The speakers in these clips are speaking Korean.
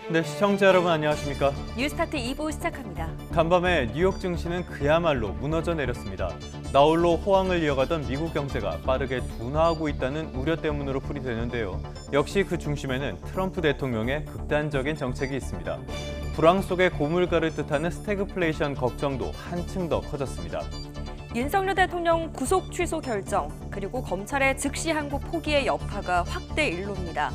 네, 시청자 여러분 안녕하십니까? 뉴스타트 2부 시작합니다. 간밤에 뉴욕 증시는 그야말로 무너져 내렸습니다. 나홀로 호황을 이어가던 미국 경제가 빠르게 둔화하고 있다는 우려 때문으로 풀이되는데요. 역시 그 중심에는 트럼프 대통령의 극단적인 정책이 있습니다. 불황 속에 고물가를 뜻하는 스태그플레이션 걱정도 한층 더 커졌습니다. 윤석열 대통령 구속 취소 결정, 그리고 검찰의 즉시 항고 포기의 여파가 확대 일로입니다.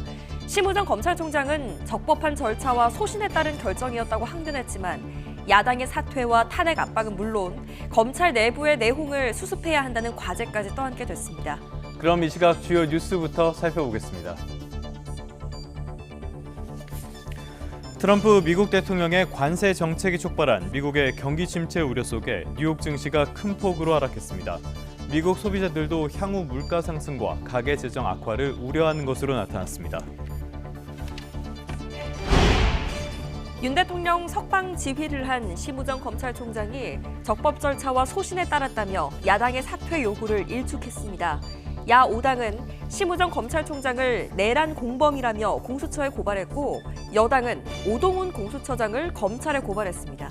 심우정 검찰총장은 적법한 절차와 소신에 따른 결정이었다고 항변했지만 야당의 사퇴와 탄핵 압박은 물론 검찰 내부의 내홍을 수습해야 한다는 과제까지 떠안게 됐습니다. 그럼 이 시각 주요 뉴스부터 살펴보겠습니다. 트럼프 미국 대통령의 관세 정책이 촉발한 미국의 경기 침체 우려 속에 뉴욕 증시가 큰 폭으로 하락했습니다. 미국 소비자들도 향후 물가 상승과 가계 재정 악화를 우려하는 것으로 나타났습니다. 윤 대통령 석방 지휘를 한 심우정 검찰총장이 적법 절차와 소신에 따랐다며 야당의 사퇴 요구를 일축했습니다. 야 5당은 심우정 검찰총장을 내란 공범이라며 공수처에 고발했고 여당은 오동훈 공수처장을 검찰에 고발했습니다.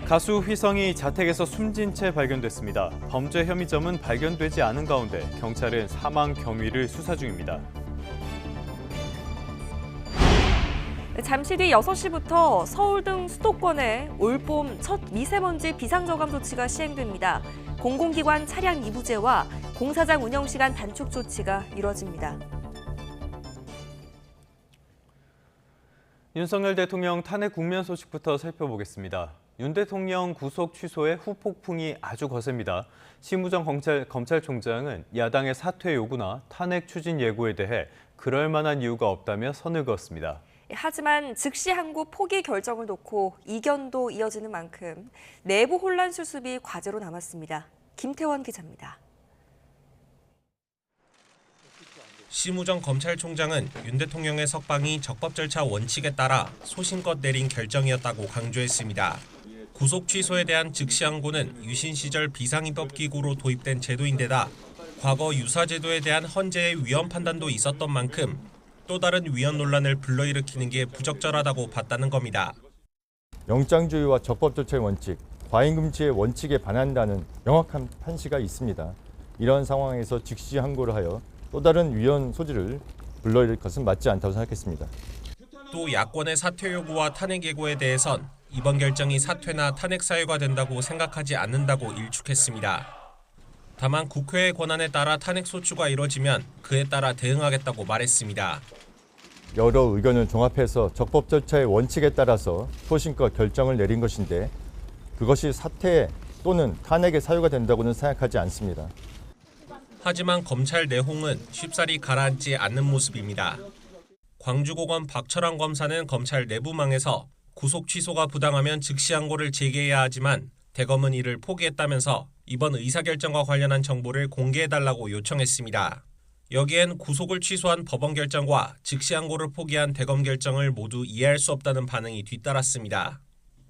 가수 휘성이 자택에서 숨진 채 발견됐습니다. 범죄 혐의점은 발견되지 않은 가운데 경찰은 사망 경위를 수사 중입니다. 잠시 뒤 6시부터 서울 등 수도권에 올봄 첫 미세먼지 비상저감 조치가 시행됩니다. 공공기관 차량 이부제와 공사장 운영시간 단축 조치가 이뤄집니다. 윤석열 대통령 탄핵 국면 소식부터 살펴보겠습니다. 윤 대통령 구속 취소의 후폭풍이 아주 거셉니다. 심우정 검찰총장은 야당의 사퇴 요구나 탄핵 추진 예고에 대해 그럴 만한 이유가 없다며 선을 그었습니다. 하지만 즉시 항고 포기 결정을 놓고 이견도 이어지는 만큼 내부 혼란 수습이 과제로 남았습니다. 김태원 기자입니다. 심우정 검찰총장은 윤 대통령의 석방이 적법 절차 원칙에 따라 소신껏 내린 결정이었다고 강조했습니다. 구속 취소에 대한 즉시 항고는 유신 시절 비상입법기구로 도입된 제도인데다 과거 유사제도에 대한 헌재의 위헌 판단도 있었던 만큼 또 다른 위헌 논란을 불러일으키는 게 부적절하다고 봤다는 겁니다. 영장주의와 적법 절차의 원칙, 과잉금지의 원칙에 반한다는 명확한 판시가 있습니다. 이런 상황에서 즉시 항고를 하여 또 다른 위헌 소지를 불러일으킬 것은 맞지 않다고 생각했습니다. 또 야권의 사퇴 요구와 탄핵 예고에 대해선 이번 결정이 사퇴나 탄핵 사유가 된다고 생각하지 않는다고 일축했습니다. 다만 국회의 권한에 따라 탄핵 소추가 이뤄지면 그에 따라 대응하겠다고 말했습니다. 여러 의견을 종합해서 적법 절차의 원칙에 따라서 소신껏 결정을 내린 것인데 그것이 사퇴 또는 탄핵의 사유가 된다고는 생각하지 않습니다. 하지만 검찰 내홍은 쉽사리 가라앉지 않는 모습입니다. 광주고검 박철환 검사는 검찰 내부망에서 구속 취소가 부당하면 즉시 항고를 제기해야 하지만 대검은 이를 포기했다면서 이번 의사결정과 관련한 정보를 공개해달라고 요청했습니다. 여기엔 구속을 취소한 법원 결정과 즉시 항고를 포기한 대검 결정을 모두 이해할 수 없다는 반응이 뒤따랐습니다.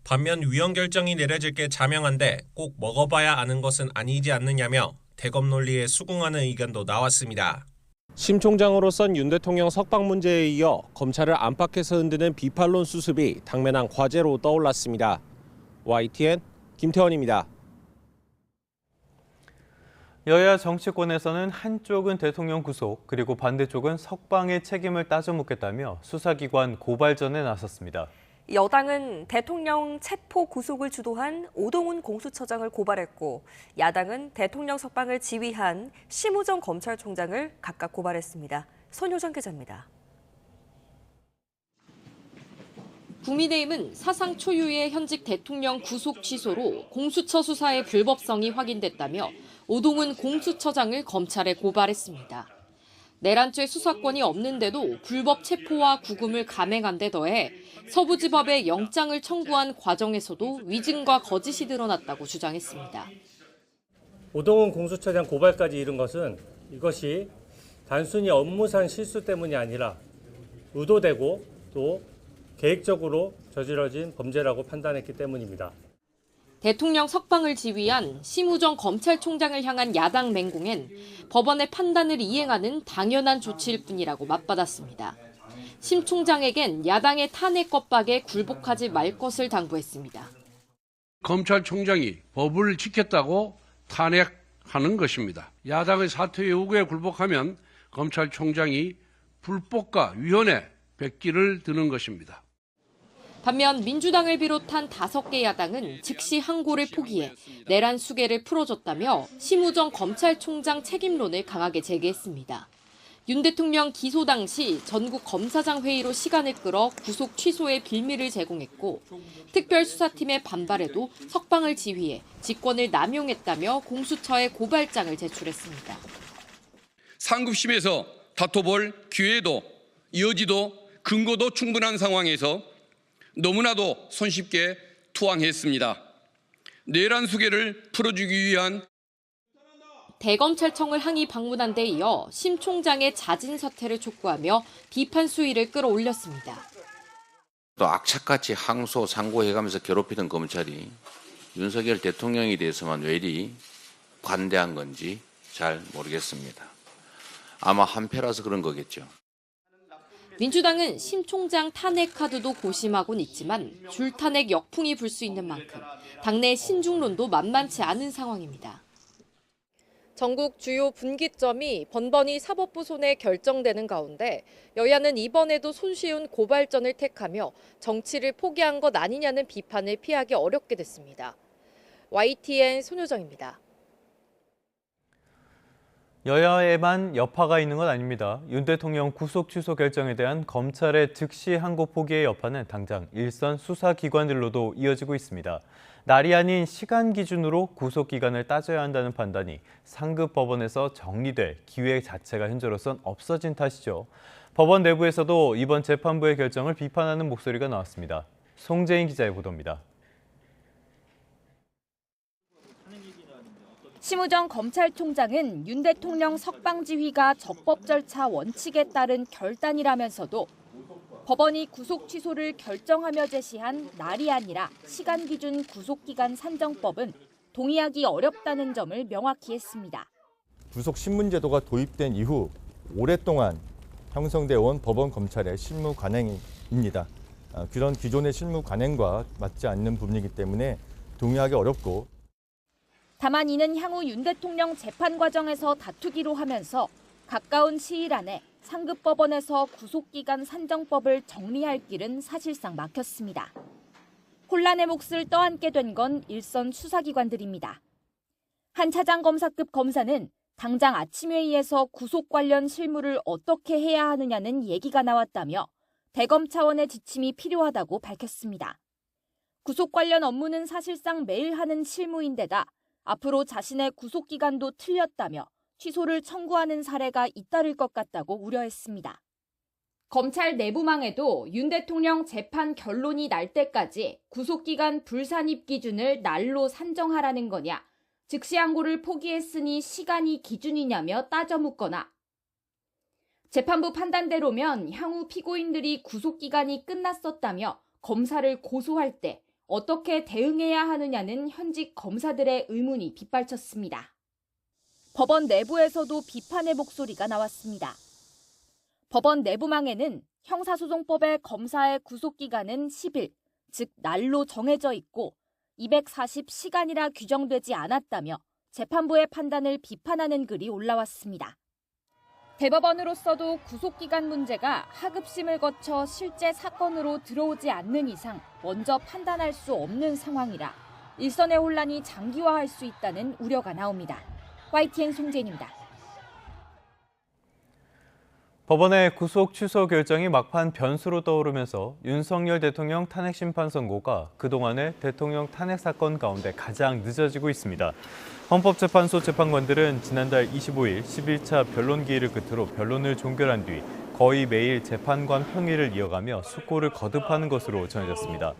반면 위헌 결정이 내려질 게 자명한데 꼭 먹어봐야 아는 것은 아니지 않느냐며 대검 논리에 수긍하는 의견도 나왔습니다. 심 총장으로선 윤 대통령 석방 문제에 이어 검찰을 안팎에서 흔드는 비판론 수습이 당면한 과제로 떠올랐습니다. YTN 김태원입니다. 여야 정치권에서는 한쪽은 대통령 구속, 그리고 반대쪽은 석방의 책임을 따져묻겠다며 수사기관 고발전에 나섰습니다. 여당은 대통령 체포 구속을 주도한 오동훈 공수처장을 고발했고 야당은 대통령 석방을 지휘한 심우정 검찰총장을 각각 고발했습니다. 손효정 기자입니다. 국민의힘은 사상 초유의 현직 대통령 구속 취소로 공수처 수사의 불법성이 확인됐다며 오동훈 공수처장을 검찰에 고발했습니다. 내란죄 수사권이 없는데도 불법 체포와 구금을 감행한 데 더해 서부지법에 영장을 청구한 과정에서도 위증과 거짓이 드러났다고 주장했습니다. 오동훈 공수처장 고발까지 이른 것은 이것이 단순히 업무상 실수 때문이 아니라 의도되고 또 계획적으로 저질러진 범죄라고 판단했기 때문입니다. 대통령 석방을 지휘한 심우정 검찰총장을 향한 야당 맹공엔 법원의 판단을 이행하는 당연한 조치일 뿐이라고 맞받았습니다. 심 총장에겐 야당의 탄핵 겁박에 굴복하지 말 것을 당부했습니다. 검찰총장이 법을 지켰다고 탄핵하는 것입니다. 야당의 사퇴 요구에 굴복하면 검찰총장이 불법과 위헌에 백기를 드는 것입니다. 반면 민주당을 비롯한 5개 야당은 즉시 항고를 포기해 내란 수계를 풀어줬다며 심우정 검찰총장 책임론을 강하게 제기했습니다. 윤 대통령 기소 당시 전국 검사장 회의로 시간을 끌어 구속 취소의 빌미를 제공했고 특별수사팀의 반발에도 석방을 지휘해 직권을 남용했다며 공수처에 고발장을 제출했습니다. 상급심에서 다퉈볼 기회도 여지도 근거도 충분한 상황에서 너무나도 손쉽게 투항했습니다. 내란 수계를 풀어주기 위한 대검찰청을 항의 방문한 데 이어 심 총장의 자진 사퇴를 촉구하며 비판 수위를 끌어올렸습니다. 또 악착같이 항소, 상고해가면서 괴롭히던 검찰이 윤석열 대통령에 대해서만 왜 이리 관대한 건지 잘 모르겠습니다. 아마 한패라서 그런 거겠죠. 민주당은 심 총장 탄핵 카드도 고심하곤 있지만 줄탄핵 역풍이 불 수 있는 만큼 당내 신중론도 만만치 않은 상황입니다. 전국 주요 분기점이 번번이 사법부 손에 결정되는 가운데 여야는 이번에도 손쉬운 고발전을 택하며 정치를 포기한 것 아니냐는 비판을 피하기 어렵게 됐습니다. YTN 손효정입니다. 여야에만 여파가 있는 건 아닙니다. 윤 대통령 구속 취소 결정에 대한 검찰의 즉시 항고 포기의 여파는 당장 일선 수사기관들로도 이어지고 있습니다. 날이 아닌 시간 기준으로 구속 기간을 따져야 한다는 판단이 상급 법원에서 정리될 기회 자체가 현재로선 없어진 탓이죠. 법원 내부에서도 이번 재판부의 결정을 비판하는 목소리가 나왔습니다. 송재인 기자의 보도입니다. 심우정 검찰총장은 윤 대통령 석방 지휘가 적법 절차 원칙에 따른 결단이라면서도 법원이 구속 취소를 결정하며 제시한 날이 아니라 시간 기준 구속기간 산정법은 동의하기 어렵다는 점을 명확히 했습니다. 구속 신문제도가 도입된 이후 오랫동안 형성되어 온 법원 검찰의 실무 관행입니다. 그런 기존의 실무 관행과 맞지 않는 부분이기 때문에 동의하기 어렵고 다만 이는 향후 윤 대통령 재판 과정에서 다투기로 하면서 가까운 시일 안에 상급법원에서 구속기간 산정법을 정리할 길은 사실상 막혔습니다. 혼란의 몫을 떠안게 된 건 일선 수사기관들입니다. 한 차장검사급 검사는 당장 아침 회의에서 구속 관련 실무를 어떻게 해야 하느냐는 얘기가 나왔다며 대검 차원의 지침이 필요하다고 밝혔습니다. 구속 관련 업무는 사실상 매일 하는 실무인데다 앞으로 자신의 구속기간도 틀렸다며 취소를 청구하는 사례가 잇따를 것 같다고 우려했습니다. 검찰 내부망에도 윤 대통령 재판 결론이 날 때까지 구속기간 불산입 기준을 날로 산정하라는 거냐, 즉시 항고를 포기했으니 시간이 기준이냐며 따져 묻거나 재판부 판단대로면 향후 피고인들이 구속기간이 끝났었다며 검사를 고소할 때 어떻게 대응해야 하느냐는 현직 검사들의 의문이 빗발쳤습니다. 법원 내부에서도 비판의 목소리가 나왔습니다. 법원 내부망에는 형사소송법의 검사의 구속기간은 10일, 즉 날로 정해져 있고 240시간이라 규정되지 않았다며 재판부의 판단을 비판하는 글이 올라왔습니다. 대법원으로서도 구속기간 문제가 하급심을 거쳐 실제 사건으로 들어오지 않는 이상 먼저 판단할 수 없는 상황이라 일선의 혼란이 장기화할 수 있다는 우려가 나옵니다. YTN 송재인입니다. 법원의 구속 취소 결정이 막판 변수로 떠오르면서 윤석열 대통령 탄핵 심판 선고가 그동안의 대통령 탄핵 사건 가운데 가장 늦어지고 있습니다. 헌법재판소 재판관들은 지난달 25일 11차 변론 기일을 끝으로 변론을 종결한 뒤 거의 매일 재판관 평일을 이어가며 숙고를 거듭하는 것으로 전해졌습니다.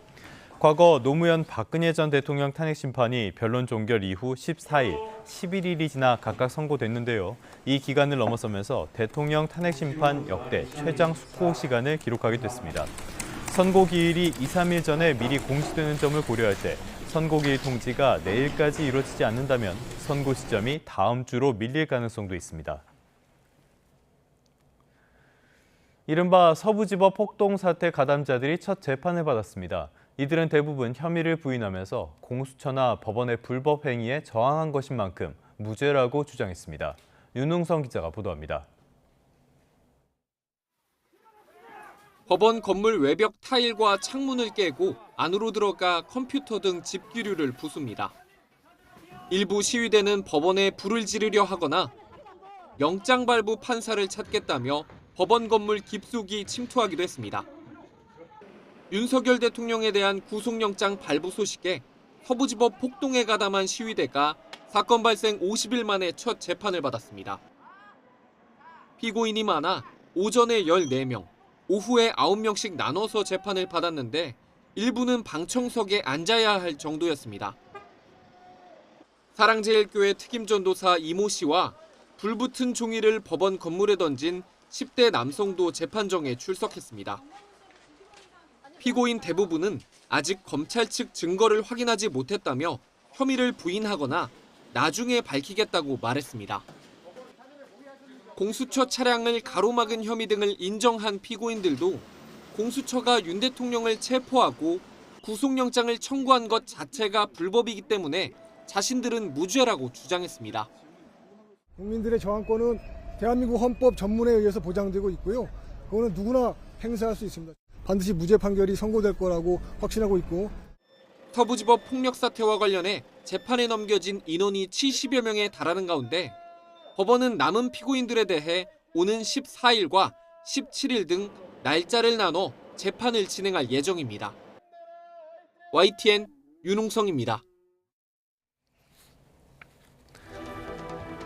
과거 노무현 박근혜 전 대통령 탄핵 심판이 변론 종결 이후 14일, 11일이 지나 각각 선고됐는데요. 이 기간을 넘어서면서 대통령 탄핵 심판 역대 최장 숙고 시간을 기록하게 됐습니다. 선고 기일이 2, 3일 전에 미리 공시되는 점을 고려할 때 선고기일 통지가 내일까지 이루어지지 않는다면 선고 시점이 다음 주로 밀릴 가능성도 있습니다. 이른바 서부지법 폭동 사태 가담자들이 첫 재판을 받았습니다. 이들은 대부분 혐의를 부인하면서 공수처나 법원의 불법 행위에 저항한 것인 만큼 무죄라고 주장했습니다. 윤웅성 기자가 보도합니다. 법원 건물 외벽 타일과 창문을 깨고 안으로 들어가 컴퓨터 등 집기류를 부숩니다. 일부 시위대는 법원에 불을 지르려 하거나 영장 발부 판사를 찾겠다며 법원 건물 깊숙이 침투하기도 했습니다. 윤석열 대통령에 대한 구속영장 발부 소식에 서부지법 폭동에 가담한 시위대가 사건 발생 50일 만에 첫 재판을 받았습니다. 피고인이 많아 오전에 14명, 오후에 9명씩 나눠서 재판을 받았는데 일부는 방청석에 앉아야 할 정도였습니다. 사랑제일교회 특임전도사 이모 씨와 불붙은 종이를 법원 건물에 던진 10대 남성도 재판정에 출석했습니다. 피고인 대부분은 아직 검찰 측 증거를 확인하지 못했다며 혐의를 부인하거나 나중에 밝히겠다고 말했습니다. 공수처 차량을 가로막은 혐의 등을 인정한 피고인들도 공수처가 윤 대통령을 체포하고 구속영장을 청구한 것 자체가 불법이기 때문에 자신들은 무죄라고 주장했습니다. 국민들의 저항권은 대한민국 헌법 전문에 의해서 보장되고 있고요. 그거는 누구나 행사할 수 있습니다. 반드시 무죄 판결이 선고될 거라고 확신하고 있고. 서부지법 폭력 사태와 관련해 재판에 넘겨진 인원이 70여 명에 달하는 가운데 법원은 남은 피고인들에 대해 오는 14일과 17일 등 날짜를 나눠 재판을 진행할 예정입니다. YTN 윤웅성입니다.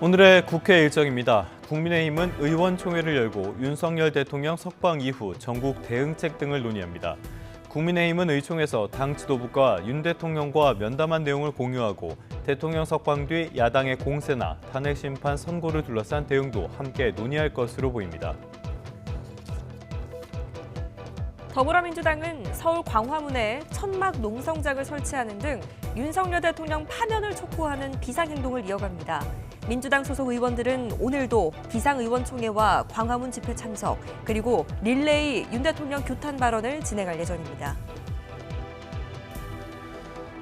오늘의 국회 일정입니다. 국민의힘은 의원총회를 열고 윤석열 대통령 석방 이후 전국 대응책 등을 논의합니다. 국민의힘은 의총에서 당 지도부가 윤 대통령과 면담한 내용을 공유하고 대통령 석방 뒤 야당의 공세나 탄핵 심판 선고를 둘러싼 대응도 함께 논의할 것으로 보입니다. 더불어민주당은 서울 광화문에 천막 농성장을 설치하는 등 윤석열 대통령 파면을 촉구하는 비상행동을 이어갑니다. 민주당 소속 의원들은 오늘도 비상의원총회와 광화문 집회 참석, 그리고 릴레이 윤 대통령 규탄 발언을 진행할 예정입니다.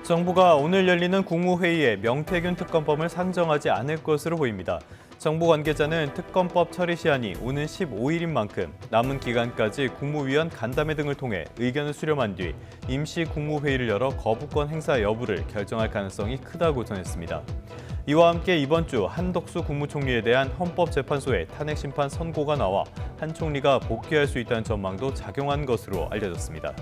정부가 오늘 열리는 국무회의에 명태균 특검법을 상정하지 않을 것으로 보입니다. 정부 관계자는 특검법 처리 시한이 오는 15일인 만큼 남은 기간까지 국무위원 간담회 등을 통해 의견을 수렴한 뒤 임시 국무회의를 열어 거부권 행사 여부를 결정할 가능성이 크다고 전했습니다. 이와 함께 이번 주 한덕수 국무총리에 대한 헌법재판소의 탄핵 심판 선고가 나와 한 총리가 복귀할 수 있다는 전망도 작용한 것으로 알려졌습니다.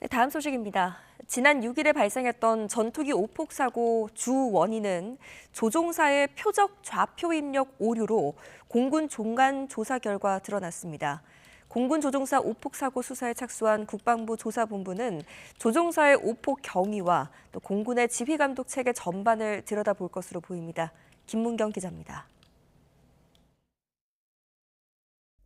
다음 소식입니다. 지난 6일에 발생했던 전투기 오폭 사고 주 원인은 조종사의 표적 좌표 입력 오류로 공군 종간 조사 결과 드러났습니다. 공군 조종사 오폭 사고 수사에 착수한 국방부 조사본부는 조종사의 오폭 경위와 또 공군의 지휘 감독 체계 전반을 들여다볼 것으로 보입니다. 김문경 기자입니다.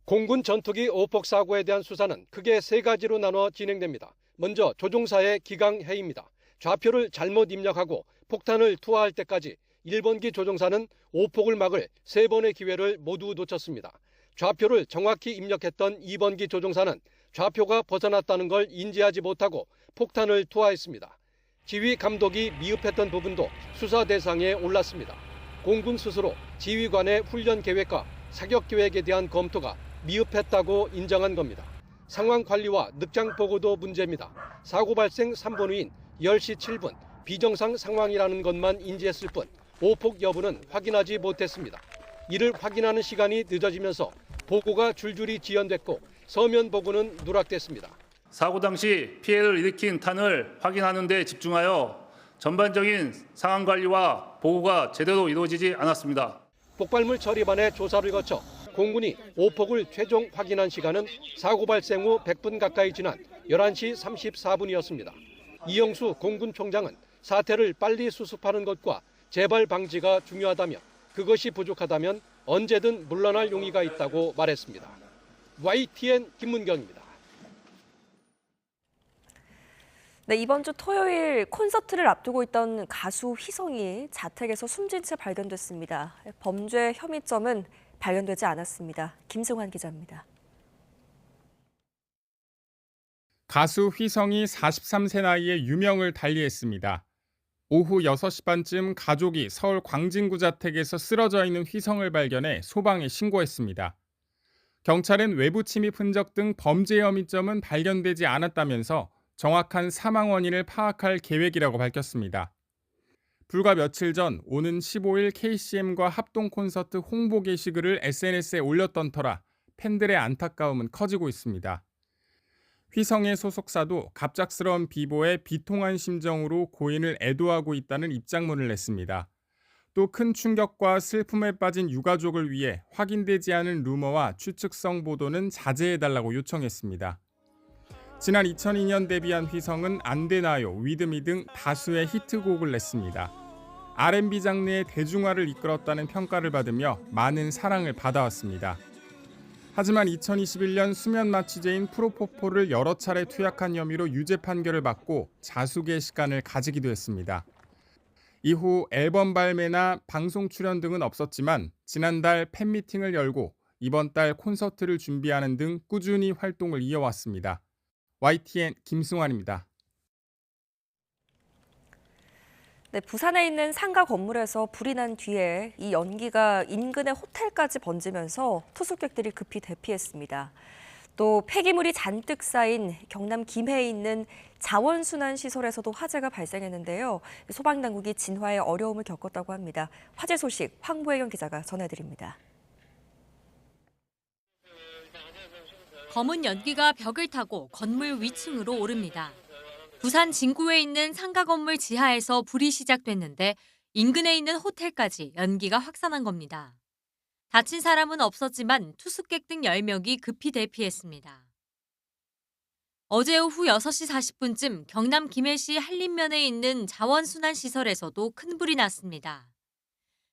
공군 전투기 오폭 사고에 대한 수사는 크게 세 가지로 나눠 진행됩니다. 먼저 조종사의 기강 해이입니다. 좌표를 잘못 입력하고 폭탄을 투하할 때까지 1번기 조종사는 오폭을 막을 3번의 기회를 모두 놓쳤습니다. 좌표를 정확히 입력했던 2번기 조종사는 좌표가 벗어났다는 걸 인지하지 못하고 폭탄을 투하했습니다. 지휘 감독이 미흡했던 부분도 수사 대상에 올랐습니다. 공군 스스로 지휘관의 훈련 계획과 사격 계획에 대한 검토가 미흡했다고 인정한 겁니다. 상황 관리와 늑장 보고도 문제입니다. 사고 발생 3분 후인 10시 7분 비정상 상황이라는 것만 인지했을 뿐 오폭 여부는 확인하지 못했습니다. 이를 확인하는 시간이 늦어지면서 보고가 줄줄이 지연됐고 서면 보고는 누락됐습니다. 사고 당시 피해를 일으킨 탄을 확인하는 데 집중하여 전반적인 상황 관리와 보고가 제대로 이루어지지 않았습니다. 폭발물 처리반의 조사를 거쳐 공군이 오폭을 최종 확인한 시간은 사고 발생 후 100분 가까이 지난 11시 34분이었습니다. 이영수 공군 총장은 사태를 빨리 수습하는 것과 재발 방지가 중요하다며 그것이 부족하다면 언제든 물러날 용의가 있다고 말했습니다. YTN 김문경입니다. 네, 이번 주 토요일 콘서트를 앞두고 있던 가수 휘성이 자택에서 숨진 채 발견됐습니다. 범죄 혐의점은 발견되지 않았습니다. 김승환 기자입니다. 가수 휘성이 43세 나이에 유명을 달리했습니다. 오후 6시 반쯤 가족이 서울 광진구 자택에서 쓰러져 있는 휘성을 발견해 소방에 신고했습니다. 경찰은 외부 침입 흔적 등 범죄 혐의점은 발견되지 않았다면서 정확한 사망 원인을 파악할 계획이라고 밝혔습니다. 불과 며칠 전 오는 15일 KCM과 합동 콘서트 홍보 게시글을 SNS에 올렸던 터라 팬들의 안타까움은 커지고 있습니다. 휘성의 소속사도 갑작스러운 비보에 비통한 심정으로 고인을 애도하고 있다는 입장문을 냈습니다. 또 큰 충격과 슬픔에 빠진 유가족을 위해 확인되지 않은 루머와 추측성 보도는 자제해달라고 요청했습니다. 지난 2002년 데뷔한 휘성은 안 되나요, 위드미 등 다수의 히트곡을 냈습니다. R&B 장르의 대중화를 이끌었다는 평가를 받으며 많은 사랑을 받아왔습니다. 하지만 2021년 수면마취제인 프로포폴을 여러 차례 투약한 혐의로 유죄 판결을 받고 자숙의 시간을 가지기도 했습니다. 이후 앨범 발매나 방송 출연 등은 없었지만 지난달 팬미팅을 열고 이번 달 콘서트를 준비하는 등 꾸준히 활동을 이어왔습니다. YTN 김승환입니다. 네, 부산에 있는 상가 건물에서 불이 난 뒤에 이 연기가 인근의 호텔까지 번지면서 투숙객들이 급히 대피했습니다. 또 폐기물이 잔뜩 쌓인 경남 김해에 있는 자원순환시설에서도 화재가 발생했는데요. 소방당국이 진화에 어려움을 겪었다고 합니다. 화재 소식 황보혜경 기자가 전해드립니다. 검은 연기가 벽을 타고 건물 위층으로 오릅니다. 부산 진구에 있는 상가 건물 지하에서 불이 시작됐는데 인근에 있는 호텔까지 연기가 확산한 겁니다. 다친 사람은 없었지만 투숙객 등 10명이 급히 대피했습니다. 어제 오후 6시 40분쯤 경남 김해시 한림면에 있는 자원순환시설에서도 큰 불이 났습니다.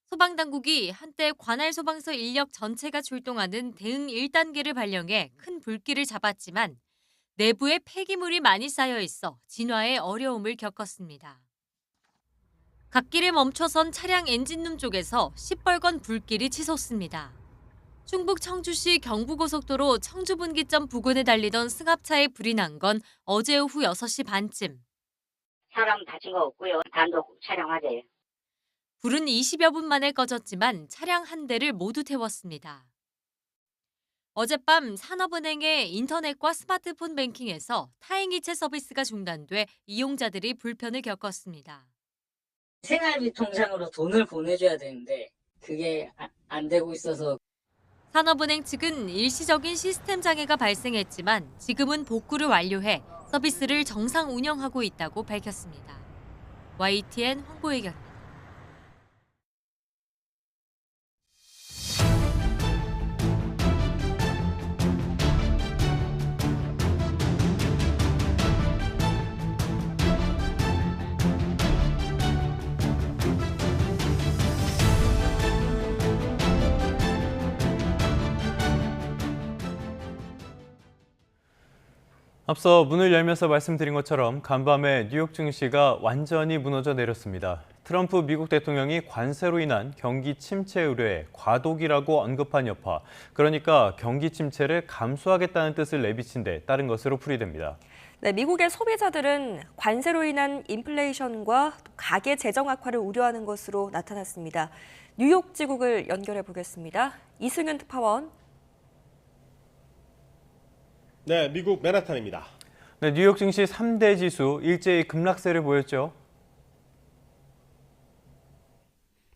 소방당국이 한때 관할 소방서 인력 전체가 출동하는 대응 1단계를 발령해 큰 불길을 잡았지만 내부에 폐기물이 많이 쌓여 있어 진화에 어려움을 겪었습니다. 갓길에 멈춰선 차량 엔진룸 쪽에서 시뻘건 불길이 치솟습니다. 충북 청주시 경부고속도로 청주분기점 부근에 달리던 승합차에 불이 난 건 어제 오후 6시 반쯤. 사람 다친 거 없고요. 단독 촬영하재요. 불은 20여 분 만에 꺼졌지만 차량 한 대를 모두 태웠습니다. 어젯밤 산업은행의 인터넷과 스마트폰 뱅킹에서 타행이체 서비스가 중단돼 이용자들이 불편을 겪었습니다. 생활비 통장으로 돈을 보내줘야 되는데 그게 안 되고 있어서. 산업은행 측은 일시적인 시스템 장애가 발생했지만 지금은 복구를 완료해 서비스를 정상 운영하고 있다고 밝혔습니다. YTN 황보혜경입니다. 앞서 문을 열면서 말씀드린 것처럼 간밤에 뉴욕 증시가 완전히 무너져 내렸습니다. 트럼프 미국 대통령이 관세로 인한 경기 침체 우려에 과도기라고 언급한 여파, 그러니까 경기 침체를 감수하겠다는 뜻을 내비친 데 따른 것으로 풀이됩니다. 네, 미국의 소비자들은 관세로 인한 인플레이션과 가계 재정 악화를 우려하는 것으로 나타났습니다. 뉴욕 지국을 연결해 보겠습니다. 이승윤 특파원. 네, 미국 맨하탄입니다. 네, 뉴욕 증시 3대 지수 일제히 급락세를 보였죠.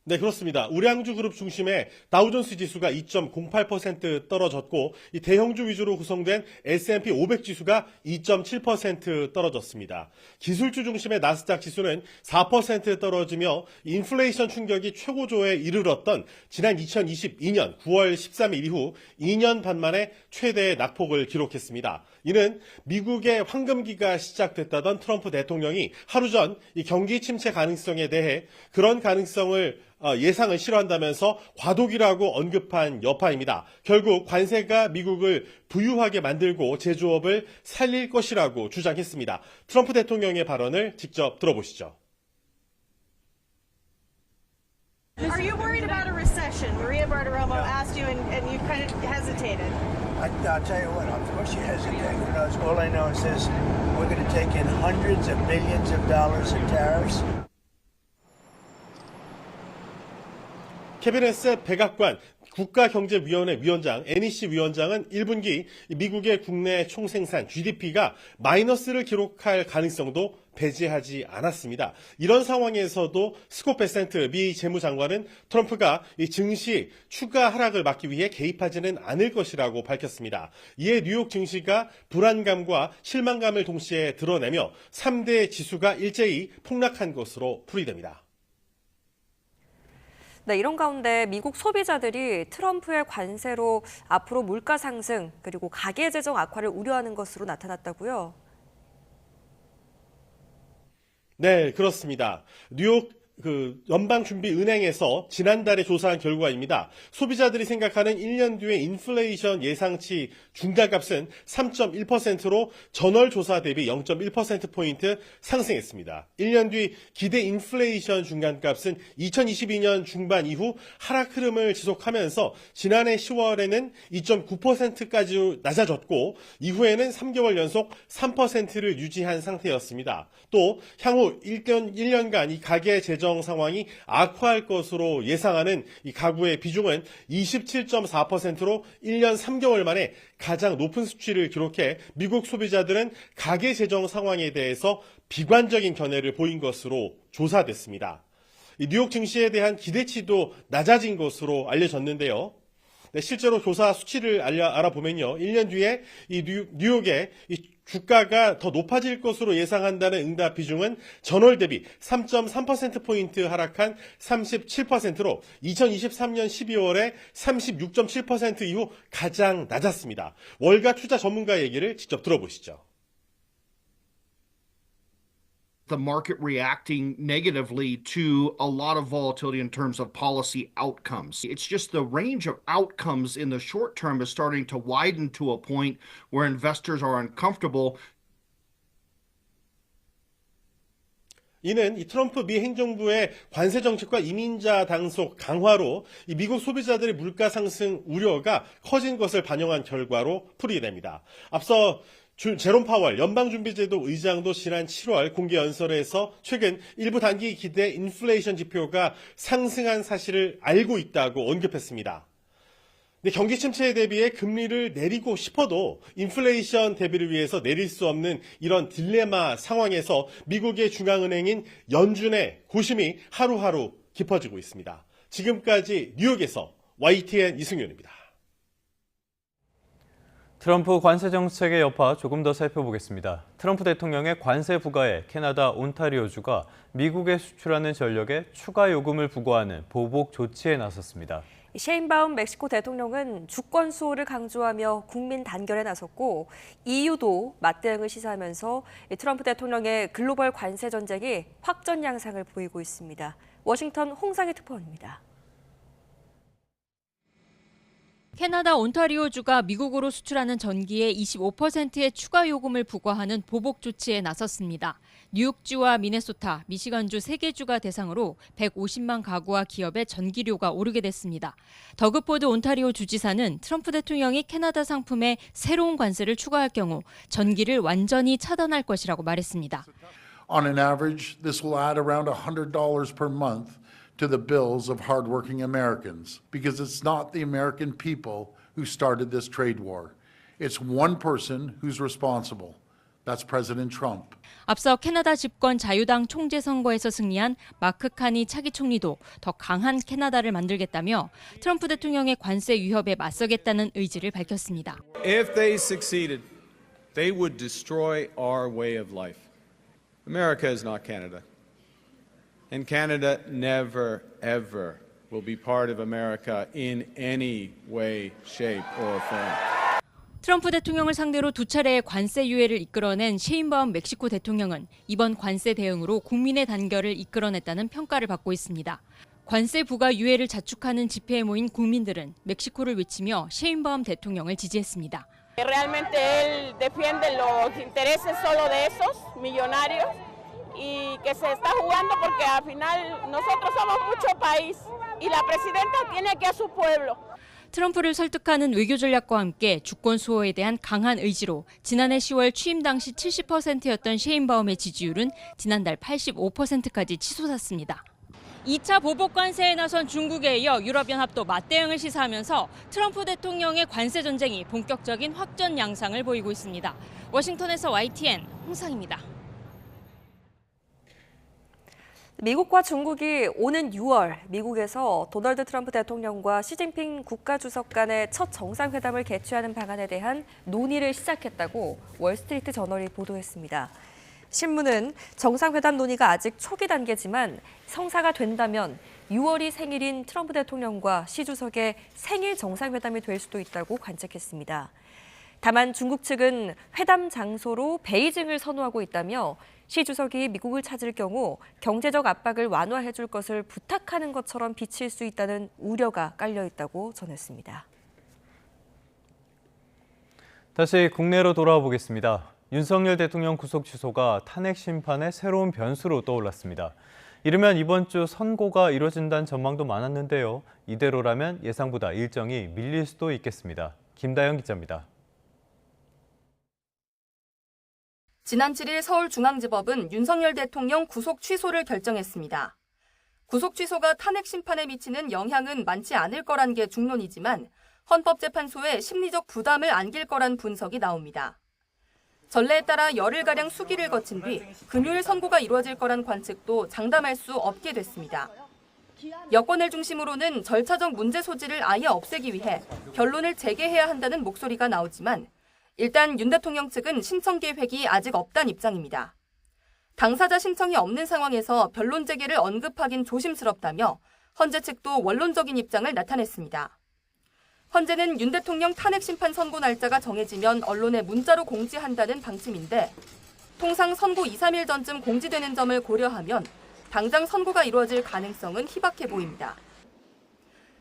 네, 그렇습니다. 우량주 그룹 중심의 다우존스 지수가 2.08% 떨어졌고 이 대형주 위주로 구성된 S&P 500 지수가 2.7% 떨어졌습니다. 기술주 중심의 나스닥 지수는 4% 떨어지며 인플레이션 충격이 최고조에 이르렀던 지난 2022년 9월 13일 이후 2년 반 만에 최대의 낙폭을 기록했습니다. 이는 미국의 황금기가 시작됐다던 트럼프 대통령이 하루 전 이 경기 침체 가능성에 대해 그런 가능성을 예상을 싫어한다면서 과도기라고 언급한 여파입니다. 결국 관세가 미국을 부유하게 만들고 제조업을 살릴 것이라고 주장했습니다. 트럼프 대통령의 발언을 직접 들어보시죠. Are you worried about a recession? Maria Bartiromo asked you and you kind of hesitated. I'll tell you what, of course you hesitate. Who knows? All I know is this, we're going to take in hundreds of billions of dollars in tariffs. 캐비넷의 백악관 국가경제위원회 위원장 NEC 위원장은 1분기 미국의 국내 총생산 GDP가 마이너스를 기록할 가능성도 배제하지 않았습니다. 이런 상황에서도 스콧 베센트 미 재무장관은 트럼프가 이 증시 추가 하락을 막기 위해 개입하지는 않을 것이라고 밝혔습니다. 이에 뉴욕 증시가 불안감과 실망감을 동시에 드러내며 3대 지수가 일제히 폭락한 것으로 풀이됩니다. 네, 이런 가운데 미국 소비자들이 트럼프의 관세로 앞으로 물가 상승 그리고 가계 재정 악화를 우려하는 것으로 나타났다고요? 네, 그렇습니다. 뉴욕 연방준비은행에서 지난달에 조사한 결과입니다. 소비자들이 생각하는 1년 뒤의 인플레이션 예상치 중간값은 3.1%로 전월 조사 대비 0.1%포인트 상승했습니다. 1년 뒤 기대 인플레이션 중간값은 2022년 중반 이후 하락 흐름을 지속하면서 지난해 10월에는 2.9%까지 낮아졌고 이후에는 3개월 연속 3%를 유지한 상태였습니다. 또 향후 1년간 이 가계 재정 상황이 악화할 것으로 예상하는 이 가구의 비중은 27.4%로 1년 3개월 만에 가장 높은 수치를 기록해 미국 소비자들은 가계 재정 상황에 대해서 비관적인 견해를 보인 것으로 조사됐습니다. 이 뉴욕 증시에 대한 기대치도 낮아진 것으로 알려졌는데요. 네, 실제로 조사 수치를 알아보면요. 1년 뒤에 이 뉴욕의 이 주가가 더 높아질 것으로 예상한다는 응답 비중은 전월 대비 3.3%포인트 하락한 37%로 2023년 12월에 36.7% 이후 가장 낮았습니다. 월가 투자 전문가 얘기를 직접 들어보시죠. The market reacting negatively to a lot of volatility in terms of policy outcomes. It's just the range of outcomes in the short term is starting to widen to a point where investors are uncomfortable. 이는 이 트럼프 미 행정부의 관세 정책과 이민자 당속 강화로 이 미국 소비자들의 물가 상승 우려가 커진 것을 반영한 결과로 풀이됩니다. 앞서 제롬 파월 연방준비제도 의장도 지난 7월 공개 연설에서 최근 일부 단기 기대 인플레이션 지표가 상승한 사실을 알고 있다고 언급했습니다. 근데 경기 침체에 대비해 금리를 내리고 싶어도 인플레이션 대비를 위해서 내릴 수 없는 이런 딜레마 상황에서 미국의 중앙은행인 연준의 고심이 하루하루 깊어지고 있습니다. 지금까지 뉴욕에서 YTN 이승윤입니다. 트럼프 관세 정책의 여파 조금 더 살펴보겠습니다. 트럼프 대통령의 관세 부과에 캐나다 온타리오주가 미국에 수출하는 전력에 추가 요금을 부과하는 보복 조치에 나섰습니다. 셰인바움 멕시코 대통령은 주권 수호를 강조하며 국민 단결에 나섰고 EU도 맞대응을 시사하면서 트럼프 대통령의 글로벌 관세 전쟁이 확전 양상을 보이고 있습니다. 워싱턴 홍상희 특파원입니다. 캐나다 온타리오주가 미국으로 수출하는 전기에 25%의 추가 요금을 부과하는 보복 조치에 나섰습니다. 뉴욕주와 미네소타, 미시간주 3개 주가 대상으로 150만 가구와 기업의 전기료가 오르게 됐습니다. 더그포드 온타리오 주지사는 트럼프 대통령이 캐나다 상품에 새로운 관세를 추가할 경우 전기를 완전히 차단할 것이라고 말했습니다. On an average, this will add around $100 per month. To the bills of hardworking Americans, because it's not the American people who started this trade war. It's one person who's responsible. That's President Trump. 앞서 캐나다 집권 자유당 총재 선거에서 승리한 마크 카니 차기 총리도 더 강한 캐나다를 만들겠다며 트럼프 대통령의 관세 위협에 맞서겠다는 의지를 밝혔습니다. If they succeeded, they would destroy our way of life. America is not Canada. And Canada never, ever will be part of America in any way, shape, or form. 트럼프 대통령을 상대로 두 차례의 관세 유예를 이끌어낸 셰인바움 멕시코 대통령은 이번 관세 대응으로 국민의 단결을 이끌어냈다는 평가를 받고 있습니다. 관세 부과 유예를 자축하는 집회에 모인 국민들은 멕시코를 외치며 셰인바움 대통령을 지지했습니다. Realmente él defiende los intereses solo de esos millonarios y que se está jugando porque al final nosotros somos mucho país y la presidenta tiene aquí a su pueblo. 트럼프를 설득하는 외교 전략과 함께 주권 수호에 대한 강한 의지로 지난해 10월 취임 당시 70%였던 셰인바움의 지지율은 지난달 85%까지 치솟았습니다. 2차 보복 관세에 나선 중국에 이어 유럽연합도 맞대응을 시사하면서 트럼프 대통령의 관세 전쟁이 본격적인 확전 양상을 보이고 있습니다. 워싱턴에서 YTN 홍상입니다. 미국과 중국이 오는 6월 미국에서 도널드 트럼프 대통령과 시진핑 국가주석 간의 첫 정상회담을 개최하는 방안에 대한 논의를 시작했다고 월스트리트 저널이 보도했습니다. 신문은 정상회담 논의가 아직 초기 단계지만 성사가 된다면 6월이 생일인 트럼프 대통령과 시 주석의 생일 정상회담이 될 수도 있다고 관측했습니다. 다만 중국 측은 회담 장소로 베이징을 선호하고 있다며 시 주석이 미국을 찾을 경우 경제적 압박을 완화해 줄 것을 부탁하는 것처럼 비칠 수 있다는 우려가 깔려 있다고 전했습니다. 다시 국내로 돌아와 보겠습니다. 윤석열 대통령 구속 취소가 탄핵 심판의 새로운 변수로 떠올랐습니다. 이르면 이번 주 선고가 이뤄진다는 전망도 많았는데요. 이대로라면 예상보다 일정이 밀릴 수도 있겠습니다. 김다영 기자입니다. 지난 7일 서울중앙지법은 윤석열 대통령 구속 취소를 결정했습니다. 구속 취소가 탄핵 심판에 미치는 영향은 많지 않을 거란 게 중론이지만 헌법재판소에 심리적 부담을 안길 거란 분석이 나옵니다. 전례에 따라 열흘가량 수기를 거친 뒤 금요일 선고가 이루어질 거란 관측도 장담할 수 없게 됐습니다. 여권을 중심으로는 절차적 문제 소지를 아예 없애기 위해 변론을 재개해야 한다는 목소리가 나오지만 일단 윤 대통령 측은 신청 계획이 아직 없다는 입장입니다. 당사자 신청이 없는 상황에서 변론 재개를 언급하긴 조심스럽다며 헌재 측도 원론적인 입장을 나타냈습니다. 헌재는 윤 대통령 탄핵 심판 선고 날짜가 정해지면 언론에 문자로 공지한다는 방침인데 통상 선고 2, 3일 전쯤 공지되는 점을 고려하면 당장 선고가 이루어질 가능성은 희박해 보입니다.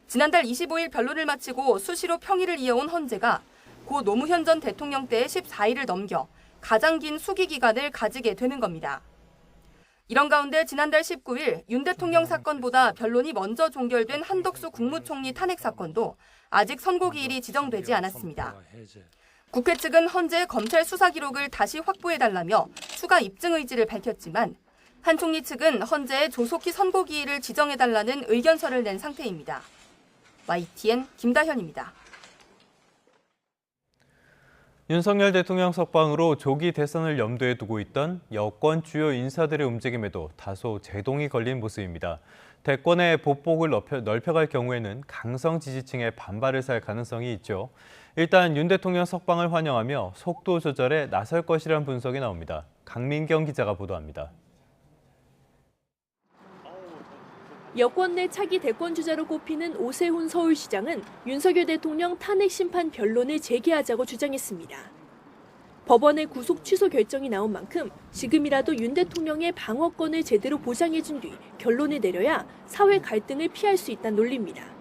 지난달 25일 변론을 마치고 수시로 평일을 이어온 헌재가 고 노무현 전 대통령 때의 14일을 넘겨 가장 긴 수기 기간을 가지게 되는 겁니다. 이런 가운데 지난달 19일 윤 대통령 사건보다 변론이 먼저 종결된 한덕수 국무총리 탄핵 사건도 아직 선고 기일이 지정되지 않았습니다. 국회 측은 헌재 검찰 수사 기록을 다시 확보해달라며 추가 입증 의지를 밝혔지만 한 총리 측은 헌재에 조속히 선고 기일을 지정해달라는 의견서를 낸 상태입니다. YTN 김다현입니다. 윤석열 대통령 석방으로 조기 대선을 염두에 두고 있던 여권 주요 인사들의 움직임에도 다소 제동이 걸린 모습입니다. 대권의 보폭을 넓혀갈 경우에는 강성 지지층의 반발을 살 가능성이 있죠. 일단 윤 대통령 석방을 환영하며 속도 조절에 나설 것이라는 분석이 나옵니다. 강민경 기자가 보도합니다. 여권 내 차기 대권 주자로 꼽히는 오세훈 서울시장은 윤석열 대통령 탄핵 심판 변론을 재개하자고 주장했습니다. 법원의 구속 취소 결정이 나온 만큼 지금이라도 윤 대통령의 방어권을 제대로 보장해준 뒤 결론을 내려야 사회 갈등을 피할 수 있다는 논리입니다.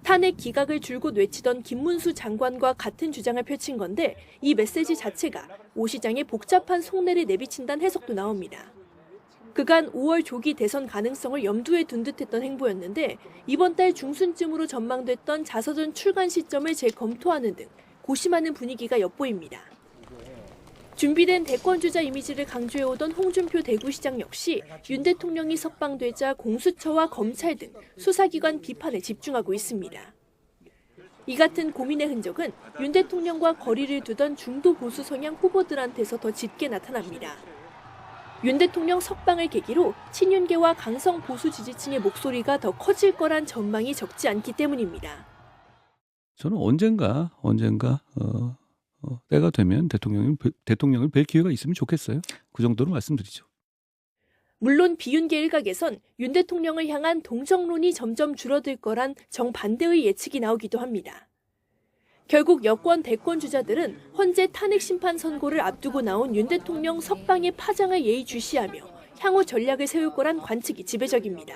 탄핵 기각을 줄곧 외치던 김문수 장관과 같은 주장을 펼친 건데 이 메시지 자체가 오 시장의 복잡한 속내를 내비친다는 해석도 나옵니다. 그간 5월 조기 대선 가능성을 염두에 둔 듯했던 행보였는데 이번 달 중순쯤으로 전망됐던 자서전 출간 시점을 재검토하는 등 고심하는 분위기가 엿보입니다. 준비된 대권주자 이미지를 강조해오던 홍준표 대구시장 역시 윤 대통령이 석방되자 공수처와 검찰 등 수사기관 비판에 집중하고 있습니다. 이 같은 고민의 흔적은 윤 대통령과 거리를 두던 중도 보수 성향 후보들한테서 더 짙게 나타납니다. 윤 대통령 석방을 계기로 친윤계와 강성 보수 지지층의 목소리가 더 커질 거란 전망이 적지 않기 때문입니다. 저는 언젠가 때가 되면 대통령을 뵐 기회가 있으면 좋겠어요. 그 정도로 말씀드리죠. 물론 비윤계 일각에선 윤 대통령을 향한 동정론이 점점 줄어들 거란 정반대의 예측이 나오기도 합니다. 결국 여권 대권 주자들은 헌재 탄핵 심판 선고를 앞두고 나온 윤 대통령 석방의 파장을 예의주시하며 향후 전략을 세울 거란 관측이 지배적입니다.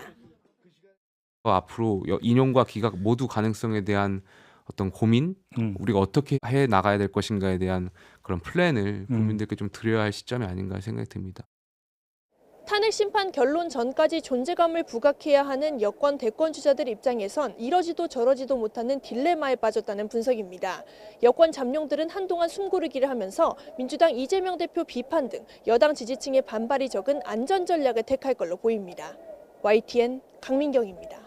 앞으로 인용과 기각 모두 가능성에 대한 어떤 고민, 우리가 어떻게 해 나가야 될 것인가에 대한 그런 플랜을 국민들께 좀 드려야 할 시점이 아닌가 생각이 듭니다. 탄핵 심판 결론 전까지 존재감을 부각해야 하는 여권 대권 주자들 입장에선 이러지도 저러지도 못하는 딜레마에 빠졌다는 분석입니다. 여권 잠룡들은 한동안 숨고르기를 하면서 민주당 이재명 대표 비판 등 여당 지지층의 반발이 적은 안전 전략을 택할 걸로 보입니다. YTN 강민경입니다.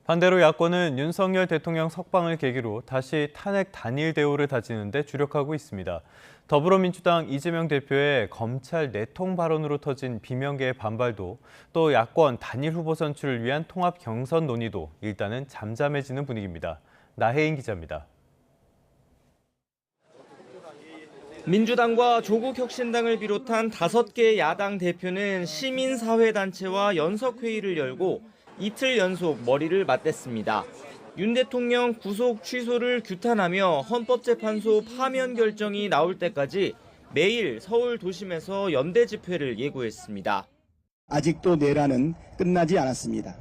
반대로 야권은 윤석열 대통령 석방을 계기로 다시 탄핵 단일 대우를 다지는 데 주력하고 있습니다. 더불어민주당 이재명 대표의 검찰 내통 발언으로 터진 비명계의 반발도, 또 야권 단일 후보 선출을 위한 통합 경선 논의도 일단은 잠잠해지는 분위기입니다. 나혜인 기자입니다. 민주당과 조국혁신당을 비롯한 5개 야당 대표는 시민사회단체와 연석회의를 열고 이틀 연속 머리를 맞댔습니다. 윤 대통령 구속 취소를 규탄하며 헌법재판소 파면 결정이 나올 때까지 매일 서울 도심에서 연대 집회를 예고했습니다. 아직도 내란은 끝나지 않았습니다.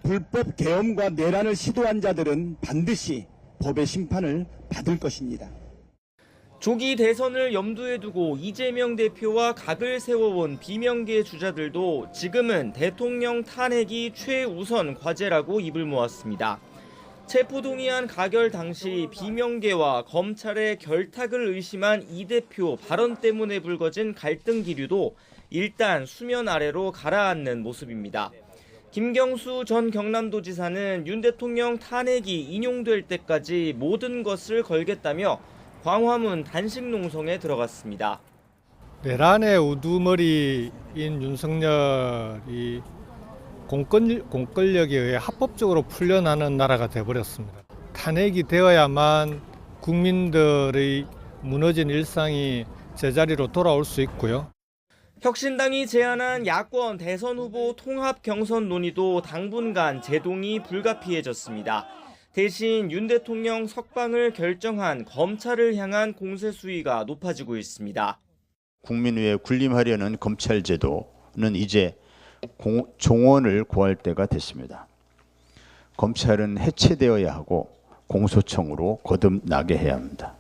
불법 계엄과 내란을 시도한 자들은 반드시 법의 심판을 받을 것입니다. 조기 대선을 염두에 두고 이재명 대표와 각을 세워온 비명계 주자들도 지금은 대통령 탄핵이 최우선 과제라고 입을 모았습니다. 체포동의안 가결 당시 비명계와 검찰의 결탁을 의심한 이 대표 발언 때문에 불거진 갈등 기류도 일단 수면 아래로 가라앉는 모습입니다. 김경수 전 경남도지사는 윤 대통령 탄핵이 인용될 때까지 모든 것을 걸겠다며 광화문 단식 농성에 들어갔습니다. 내란의 우두머리인 윤석열이 공권력에 의해 합법적으로 풀려나는 나라가 돼버렸습니다. 탄핵이 되어야만 국민들의 무너진 일상이 제자리로 돌아올 수 있고요. 혁신당이 제안한 야권 대선 후보 통합 경선 논의도 당분간 제동이 불가피해졌습니다. 대신 윤 대통령 석방을 결정한 검찰을 향한 공세 수위가 높아지고 있습니다. 국민 위에 군림하려는 검찰 제도는 이제 종언을 구할 때가 됐습니다. 검찰은 해체되어야 하고 공소청으로 거듭나게 해야 합니다.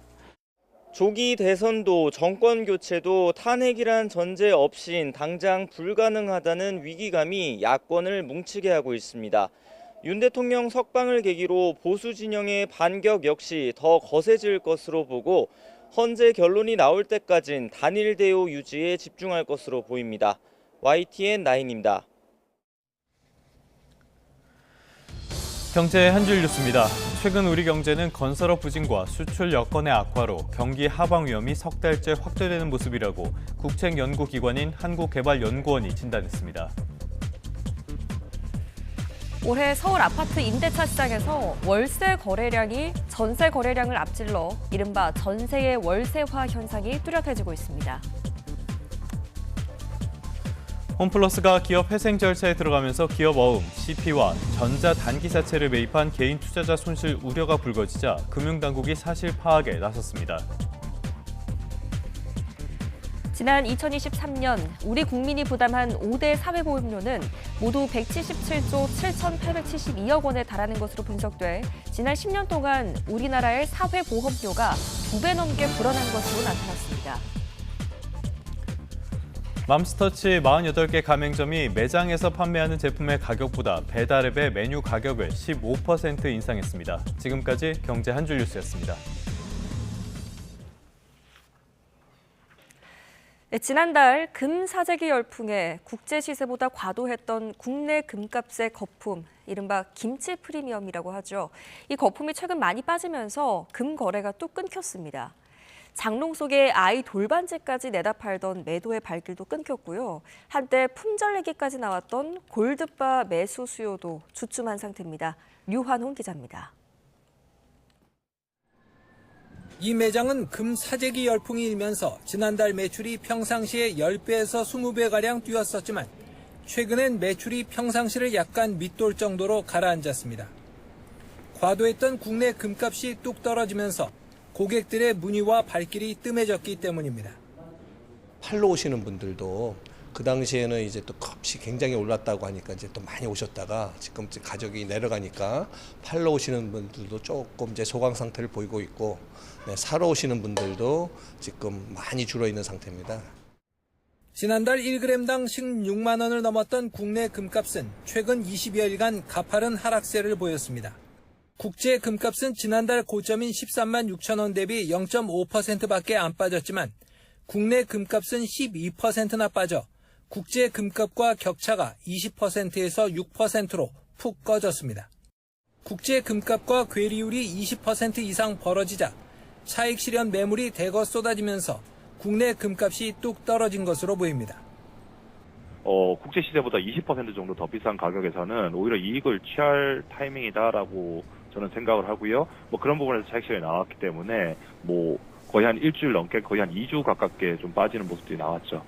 조기 대선도 정권 교체도 탄핵이란 전제 없인 당장 불가능하다는 위기감이 야권을 뭉치게 하고 있습니다. 윤 대통령 석방을 계기로 보수 진영의 반격 역시 더 거세질 것으로 보고 헌재 결론이 나올 때까진 단일 대우 유지에 집중할 것으로 보입니다. YTN 나인입니다. 경제 한 줄 뉴스입니다. 최근 우리 경제는 건설업 부진과 수출 여건의 악화로 경기 하방 위험이 석 달째 확대되는 모습이라고 국책연구기관인 한국개발연구원이 진단했습니다. 올해 서울 아파트 임대차 시장에서 월세 거래량이 전세 거래량을 앞질러 이른바 전세의 월세화 현상이 뚜렷해지고 있습니다. 홈플러스가 기업 회생 절차에 들어가면서 기업 어음, CP와 전자 단기사채를 매입한 개인 투자자 손실 우려가 불거지자 금융당국이 사실 파악에 나섰습니다. 지난 2023년 우리 국민이 부담한 5대 사회보험료는 모두 177조 7,872억 원에 달하는 것으로 분석돼 지난 10년 동안 우리나라의 사회보험료가 2배 넘게 불어난 것으로 나타났습니다. 맘스터치 48개 가맹점이 매장에서 판매하는 제품의 가격보다 배달앱의 메뉴 가격을 15% 인상했습니다. 지금까지 경제 한 줄 뉴스였습니다. 네, 지난달 금 사재기 열풍에 국제 시세보다 과도했던 국내 금값의 거품, 이른바 김치 프리미엄이라고 하죠. 이 거품이 최근 많이 빠지면서 금 거래가 또 끊겼습니다. 장롱 속에 아이 돌반지까지 내다 팔던 매도의 발길도 끊겼고요. 한때 품절 얘기까지 나왔던 골드바 매수 수요도 주춤한 상태입니다. 류환홍 기자입니다. 이 매장은 금 사재기 열풍이 일면서 지난달 매출이 평상시의 10배에서 20배가량 뛰었었지만 최근엔 매출이 평상시를 약간 밑돌 정도로 가라앉았습니다. 과도했던 국내 금값이 뚝 떨어지면서 고객들의 문의와 발길이 뜸해졌기 때문입니다. 팔러 오시는 분들도 그 당시에는 이제 또 값이 굉장히 올랐다고 하니까 이제 또 많이 오셨다가 지금 가격이 내려가니까 팔러 오시는 분들도 조금 이제 소강 상태를 보이고 있고, 네, 사러 오시는 분들도 지금 많이 줄어 있는 상태입니다. 지난달 1g당 16만 원을 넘었던 국내 금값은 최근 20여일간 가파른 하락세를 보였습니다. 국제 금값은 지난달 고점인 13만 6천 원 대비 0.5%밖에 안 빠졌지만 국내 금값은 12%나 빠져 국제 금값과 격차가 20%에서 6%로 푹 꺼졌습니다. 국제 금값과 괴리율이 20% 이상 벌어지자 차익 실현 매물이 대거 쏟아지면서 국내 금값이 뚝 떨어진 것으로 보입니다. 국제 시세보다 20% 정도 더 비싼 가격에서는 오히려 이익을 취할 타이밍이다라고 저는 생각을 하고요. 그런 부분에서 차익 실현이 나왔기 때문에 거의 한 일주일 넘게, 거의 한 2주 가깝게 좀 빠지는 모습들이 나왔죠.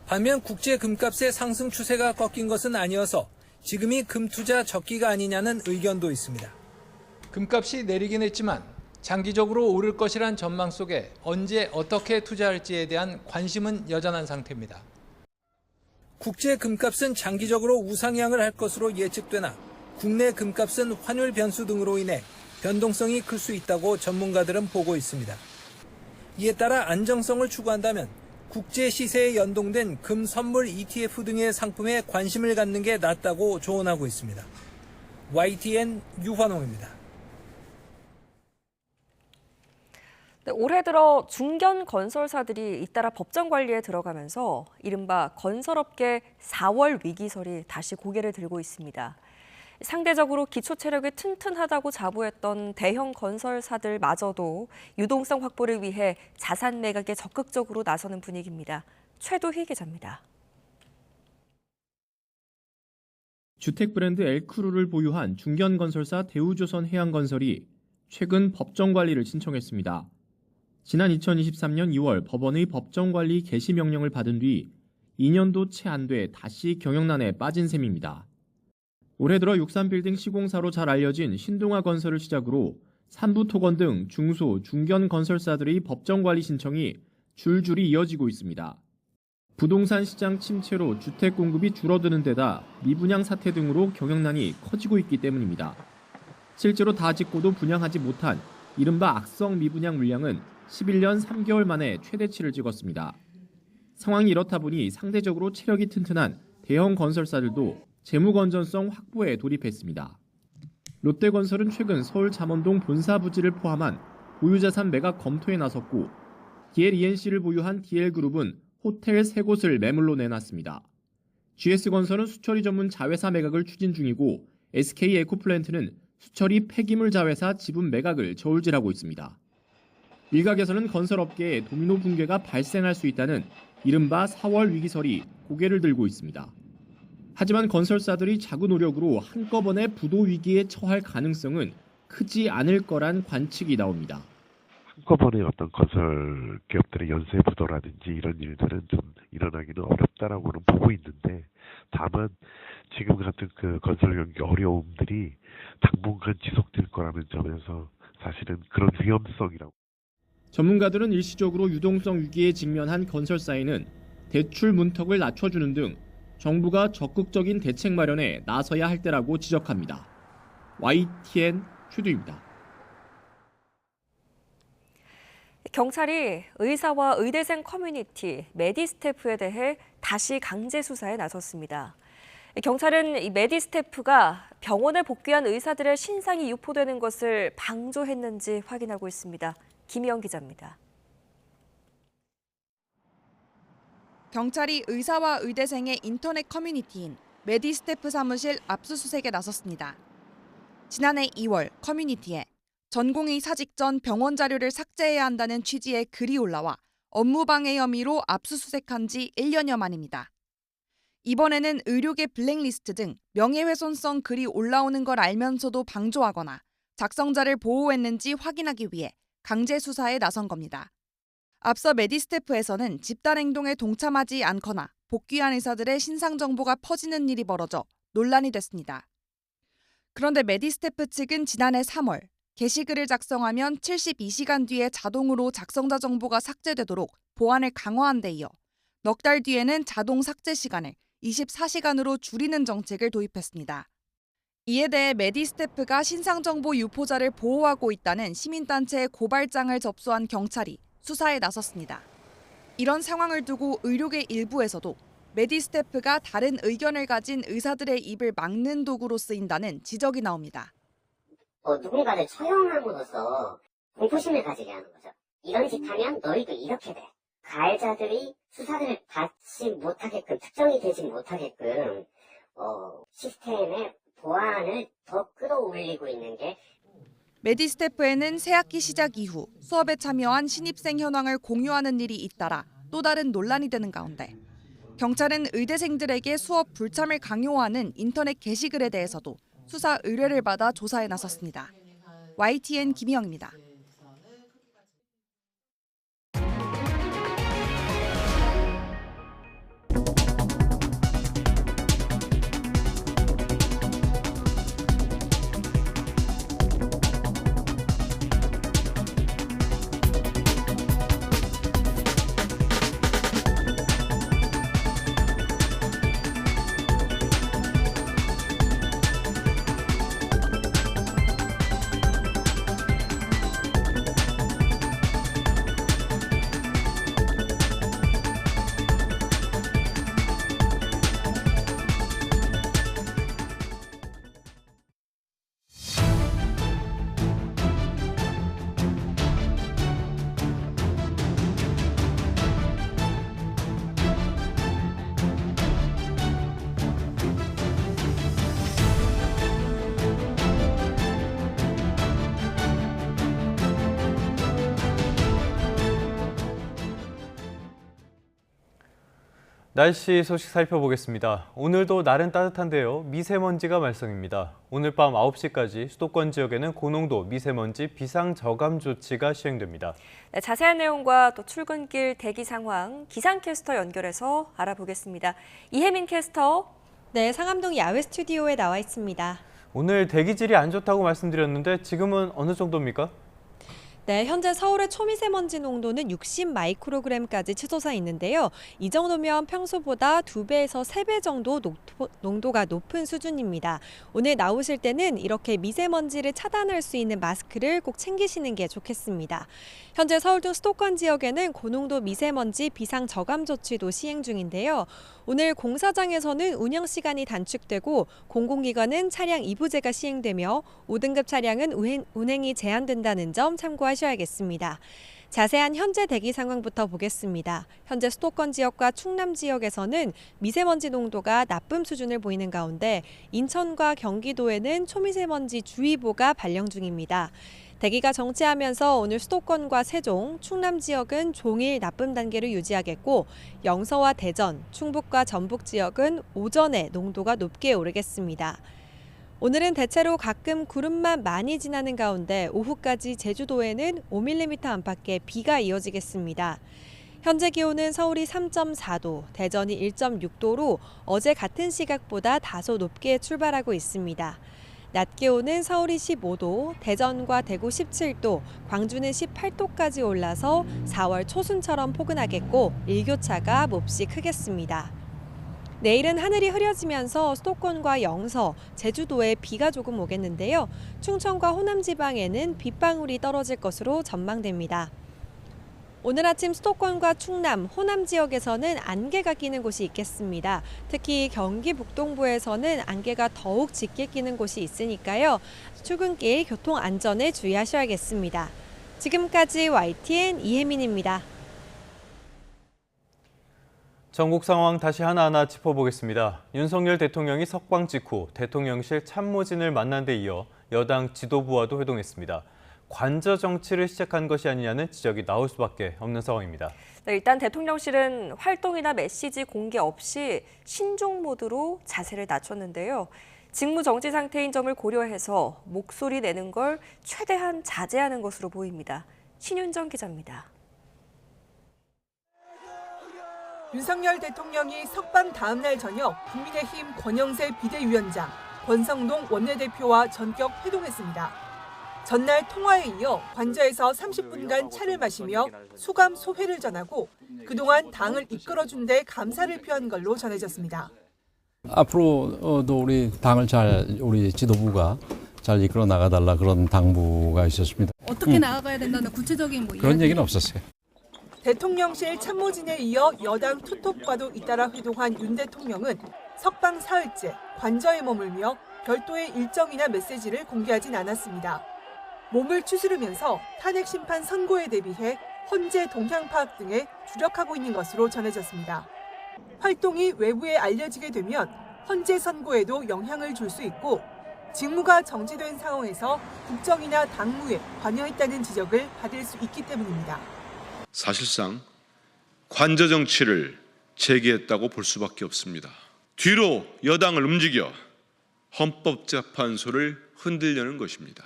반면 국제 금값의 상승 추세가 꺾인 것은 아니어서 지금이 금 투자 적기가 아니냐는 의견도 있습니다. 금값이 내리긴 했지만 장기적으로 오를 것이란 전망 속에 언제 어떻게 투자할지에 대한 관심은 여전한 상태입니다. 국제 금값은 장기적으로 우상향을 할 것으로 예측되나 국내 금값은 환율 변수 등으로 인해 변동성이 클 수 있다고 전문가들은 보고 있습니다. 이에 따라 안정성을 추구한다면 국제 시세에 연동된 금 선물 ETF 등의 상품에 관심을 갖는 게 낫다고 조언하고 있습니다. YTN 유환홍입니다. 네, 올해 들어 중견 건설사들이 잇따라 법정 관리에 들어가면서 이른바 건설업계 4월 위기설이 다시 고개를 들고 있습니다. 상대적으로 기초 체력이 튼튼하다고 자부했던 대형 건설사들마저도 유동성 확보를 위해 자산 매각에 적극적으로 나서는 분위기입니다. 최도희 기자입니다. 주택 브랜드 엘크루를 보유한 중견 건설사 대우조선해양건설이 최근 법정 관리를 신청했습니다. 지난 2023년 2월 법원의 법정 관리 개시 명령을 받은 뒤 2년도 채 안 돼 다시 경영난에 빠진 셈입니다. 올해 들어 63빌딩 시공사로 잘 알려진 신동아 건설을 시작으로 삼부토건 등 중소, 중견 건설사들의 법정 관리 신청이 줄줄이 이어지고 있습니다. 부동산 시장 침체로 주택 공급이 줄어드는 데다 미분양 사태 등으로 경영난이 커지고 있기 때문입니다. 실제로 다 짓고도 분양하지 못한 이른바 악성 미분양 물량은 11년 3개월 만에 최대치를 찍었습니다. 상황이 이렇다 보니 상대적으로 체력이 튼튼한 대형 건설사들도 재무 건전성 확보에 돌입했습니다. 롯데건설은 최근 서울 잠원동 본사 부지를 포함한 보유자산 매각 검토에 나섰고 DLENC를 보유한 DL그룹은 호텔 3곳을 매물로 내놨습니다. GS건설은 수처리 전문 자회사 매각을 추진 중이고 SK에코플랜트는 수처리 폐기물 자회사 지분 매각을 저울질하고 있습니다. 일각에서는 건설업계에 도미노 붕괴가 발생할 수 있다는 이른바 4월 위기설이 고개를 들고 있습니다. 하지만 건설사들이 자구 노력으로 한꺼번에 부도 위기에 처할 가능성은 크지 않을 거란 관측이 나옵니다. 한꺼번에 어떤 건설 기업들의 연쇄 부도라든지 이런 일들은 좀 일어나기는 어렵다라고는 보고 있는데, 다만 지금 같은 그 건설 경기 어려움들이 당분간 지속될 거라는 점에서 사실은 그런 위험성이라고. 전문가들은 일시적으로 유동성 위기에 직면한 건설사에는 대출 문턱을 낮춰주는 등 정부가 적극적인 대책 마련에 나서야 할 때라고 지적합니다. YTN 최두입니다. 경찰이 의사와 의대생 커뮤니티 메디스태프에 대해 다시 강제 수사에 나섰습니다. 경찰은 이 메디스태프가 병원에 복귀한 의사들의 신상이 유포되는 것을 방조했는지 확인하고 있습니다. 김희영 기자입니다. 경찰이 의사와 의대생의 인터넷 커뮤니티인 메디스태프 사무실 압수수색에 나섰습니다. 지난해 2월 커뮤니티에 전공의 사직 전 병원 자료를 삭제해야 한다는 취지의 글이 올라와 업무방해 혐의로 압수수색한 지 1년여 만입니다. 이번에는 의료계 블랙리스트 등 명예훼손성 글이 올라오는 걸 알면서도 방조하거나 작성자를 보호했는지 확인하기 위해 강제 수사에 나선 겁니다. 앞서 메디스태프에서는 집단 행동에 동참하지 않거나 복귀한 의사들의 신상 정보가 퍼지는 일이 벌어져 논란이 됐습니다. 그런데 메디스태프 측은 지난해 3월 게시글을 작성하면 72시간 뒤에 자동으로 작성자 정보가 삭제되도록 보안을 강화한 데 이어 넉 달 뒤에는 자동 삭제 시간을 24시간으로 줄이는 정책을 도입했습니다. 이에 대해 메디스태프가 신상정보 유포자를 보호하고 있다는 시민단체의 고발장을 접수한 경찰이 수사에 나섰습니다. 이런 상황을 두고 의료계 일부에서도 메디스태프가 다른 의견을 가진 의사들의 입을 막는 도구로 쓰인다는 지적이 나옵니다. 누군가를 처형함으로써 공포심을 가지게 하는 거죠. 이런 짓 하면 너희도 이렇게 돼. 가해자들이 수사를 받지 못하게끔, 특정이 되지 못하게끔 시스템의 보안을 더 끌어올리고 있는 게 메디스태프에는 새학기 시작 이후 수업에 참여한 신입생 현황을 공유하는 일이 잇따라 또 다른 논란이 되는 가운데 경찰은 의대생들에게 수업 불참을 강요하는 인터넷 게시글에 대해서도 수사 의뢰를 받아 조사에 나섰습니다. YTN 김희영입니다. 날씨 소식 살펴보겠습니다. 오늘도 날은 따뜻한데요. 미세먼지가 말썽입니다. 오늘 밤 9시까지 수도권 지역에는 고농도 미세먼지 비상저감 조치가 시행됩니다. 네, 자세한 내용과 또 출근길 대기 상황 기상캐스터 연결해서 알아보겠습니다. 이혜민 캐스터. 네, 상암동 야외 스튜디오에 나와 있습니다. 오늘 대기질이 안 좋다고 말씀드렸는데 지금은 어느 정도입니까? 네, 현재 서울의 초미세먼지 농도는 60 마이크로그램까지 치솟아 있는데요. 이 정도면 평소보다 2배에서 3배 정도 농도가 높은 수준입니다. 오늘 나오실 때는 이렇게 미세먼지를 차단할 수 있는 마스크를 꼭 챙기시는 게 좋겠습니다. 현재 서울 등 수도권 지역에는 고농도 미세먼지 비상 저감 조치도 시행 중인데요. 오늘 공사장에서는 운영 시간이 단축되고 공공기관은 차량 2부제가 시행되며 5등급 차량은 운행이 제한된다는 점 참고하셔야겠습니다. 자세한 현재 대기 상황부터 보겠습니다. 현재 수도권 지역과 충남 지역에서는 미세먼지 농도가 나쁨 수준을 보이는 가운데 인천과 경기도에는 초미세먼지 주의보가 발령 중입니다. 대기가 정체하면서 오늘 수도권과 세종, 충남 지역은 종일 나쁨 단계를 유지하겠고 영서와 대전, 충북과 전북 지역은 오전에 농도가 높게 오르겠습니다. 오늘은 대체로 가끔 구름만 많이 지나는 가운데 오후까지 제주도에는 5mm 안팎의 비가 이어지겠습니다. 현재 기온은 서울이 3.4도, 대전이 1.6도로 어제 같은 시각보다 다소 높게 출발하고 있습니다. 낮 기온은 서울이 15도, 대전과 대구 17도, 광주는 18도까지 올라서 4월 초순처럼 포근하겠고 일교차가 몹시 크겠습니다. 내일은 하늘이 흐려지면서 수도권과 영서, 제주도에 비가 조금 오겠는데요. 충청과 호남 지방에는 빗방울이 떨어질 것으로 전망됩니다. 오늘 아침 수도권과 충남, 호남 지역에서는 안개가 끼는 곳이 있겠습니다. 특히 경기 북동부에서는 안개가 더욱 짙게 끼는 곳이 있으니까요. 출근길 교통 안전에 주의하셔야겠습니다. 지금까지 YTN 이혜민입니다. 전국 상황 다시 하나하나 짚어보겠습니다. 윤석열 대통령이 석방 직후 대통령실 참모진을 만난 데 이어 여당 지도부와도 회동했습니다. 관저 정치를 시작한 것이 아니냐는 지적이 나올 수밖에 없는 상황입니다. 네, 일단 대통령실은 활동이나 메시지 공개 없이 신중 모드로 자세를 낮췄는데요. 직무 정지 상태인 점을 고려해서 목소리 내는 걸 최대한 자제하는 것으로 보입니다. 신윤정 기자입니다. 윤석열 대통령이 석방 다음 날 저녁 국민의힘 권영세 비대위원장, 권성동 원내대표와 전격 회동했습니다. 전날 통화에 이어 관저에서 30분간 차를 마시며 수감 소회를 전하고 그동안 당을 이끌어준 데 감사를 표한 걸로 전해졌습니다. 앞으로도 우리 당을 우리 지도부가 잘 이끌어 나가달라 그런 당부가 있었습니다. 어떻게 나아가야 된다는 구체적인 그런 얘기는 없었어요. 대통령실 참모진에 이어 여당 투톱과도 잇따라 회동한 윤 대통령은 석방 사흘째 관저에 머물며 별도의 일정이나 메시지를 공개하진 않았습니다. 몸을 추스르면서 탄핵 심판 선고에 대비해 헌재 동향 파악 등에 주력하고 있는 것으로 전해졌습니다. 활동이 외부에 알려지게 되면 헌재 선고에도 영향을 줄 수 있고 직무가 정지된 상황에서 국정이나 당무에 관여했다는 지적을 받을 수 있기 때문입니다. 사실상 관저 정치를 재개했다고 볼 수밖에 없습니다. 뒤로 여당을 움직여 헌법재판소를 흔들려는 것입니다.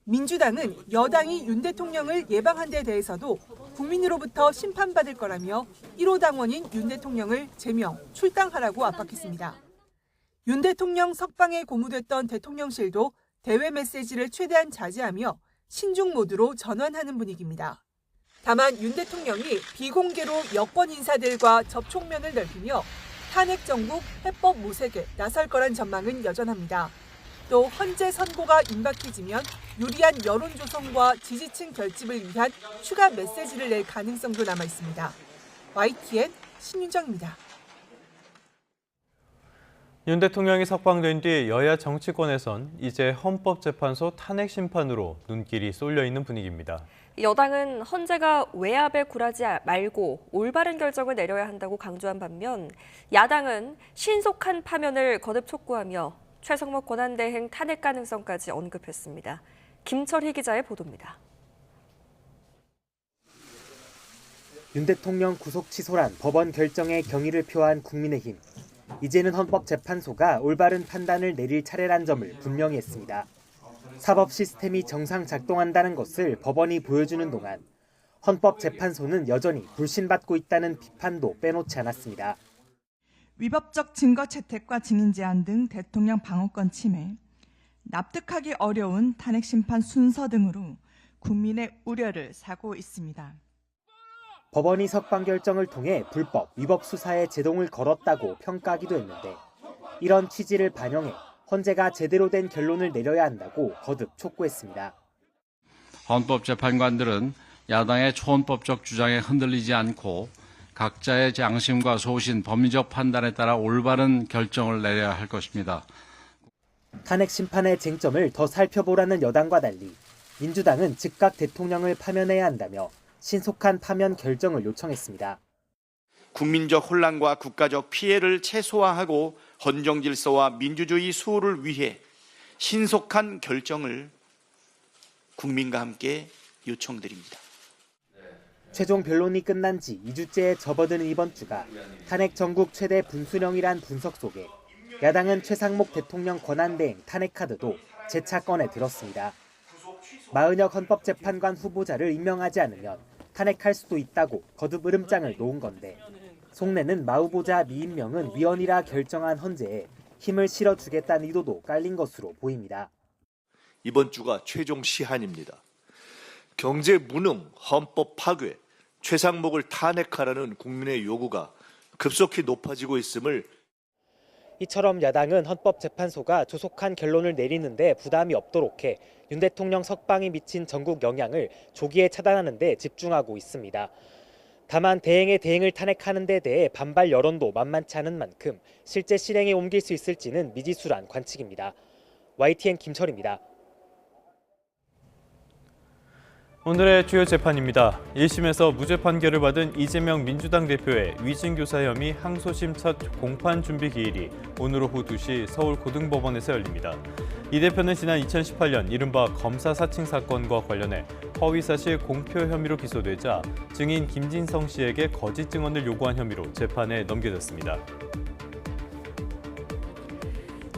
민주당은 여당이 윤 대통령을 예방한 데 대해서도 국민으로부터 심판받을 거라며 1호 당원인 윤 대통령을 제명, 출당하라고 압박했습니다. 윤 대통령 석방에 고무됐던 대통령실도 대외 메시지를 최대한 자제하며 신중 모드로 전환하는 분위기입니다. 다만 윤 대통령이 비공개로 여권 인사들과 접촉면을 넓히며 탄핵 정국 해법 모색에 나설 거란 전망은 여전합니다. 또 헌재 선고가 임박해지면 유리한 여론 조성과 지지층 결집을 위한 추가 메시지를 낼 가능성도 남아 있습니다. YTN 신윤정입니다. 윤 대통령이 석방된 뒤 여야 정치권에선 이제 헌법재판소 탄핵 심판으로 눈길이 쏠려 있는 분위기입니다. 여당은 헌재가 외압에 굴하지 말고 올바른 결정을 내려야 한다고 강조한 반면 야당은 신속한 파면을 거듭 촉구하며 최성목 권한대행 탄핵 가능성까지 언급했습니다. 김철희 기자의 보도입니다. 윤 대통령 구속 취소란 법원 결정에 경의를 표한 국민의힘. 이제는 헌법재판소가 올바른 판단을 내릴 차례란 점을 분명히 했습니다. 사법 시스템이 정상 작동한다는 것을 법원이 보여주는 동안 헌법재판소는 여전히 불신받고 있다는 비판도 빼놓지 않았습니다. 위법적 증거 채택과 증인 제한 등 대통령 방어권 침해, 납득하기 어려운 탄핵 심판 순서 등으로 국민의 우려를 사고 있습니다. 법원이 석방 결정을 통해 불법, 위법 수사에 제동을 걸었다고 평가하기도 했는데 이런 취지를 반영해 헌재가 제대로 된 결론을 내려야 한다고 거듭 촉구했습니다. 헌법재판관들은 야당의 초헌법적 주장에 흔들리지 않고 각자의 양심과 소신, 법리적 판단에 따라 올바른 결정을 내려야 할 것입니다. 탄핵 심판의 쟁점을 더 살펴보라는 여당과 달리 민주당은 즉각 대통령을 파면해야 한다며 신속한 파면 결정을 요청했습니다. 국민적 혼란과 국가적 피해를 최소화하고 헌정 질서와 민주주의 수호를 위해 신속한 결정을 국민과 함께 요청드립니다. 최종 변론이 끝난 지 2주째에 접어드는 이번 주가 탄핵 전국 최대 분수령이란 분석 속에 야당은 최상목 대통령 권한대행 탄핵 카드도 재차 꺼내 들었습니다. 마은혁 헌법재판관 후보자를 임명하지 않으면 탄핵할 수도 있다고 거듭 으름장을 놓은 건데 속내는 마 후보자 미임명은 위헌이라 결정한 헌재에 힘을 실어주겠다는 의도도 깔린 것으로 보입니다. 이번 주가 최종 시한입니다. 경제 무능, 헌법 파괴, 최상목을 탄핵하라는 국민의 요구가 급속히 높아지고 있음을 이처럼 야당은 헌법재판소가 조속한 결론을 내리는데 부담이 없도록 해 윤 대통령 석방이 미친 전국 영향을 조기에 차단하는 데 집중하고 있습니다. 다만 대행의 대행을 탄핵하는 데 대해 반발 여론도 만만치 않은 만큼 실제 실행에 옮길 수 있을지는 미지수란 관측입니다. YTN 김철입니다. 오늘의 주요 재판입니다. 1심에서 무죄 판결을 받은 이재명 민주당 대표의 위증교사 혐의 항소심 첫 공판 준비 기일이 오늘 오후 2시 서울고등법원에서 열립니다. 이 대표는 지난 2018년 이른바 검사 사칭 사건과 관련해 허위사실 공표 혐의로 기소되자 증인 김진성 씨에게 거짓 증언을 요구한 혐의로 재판에 넘겨졌습니다.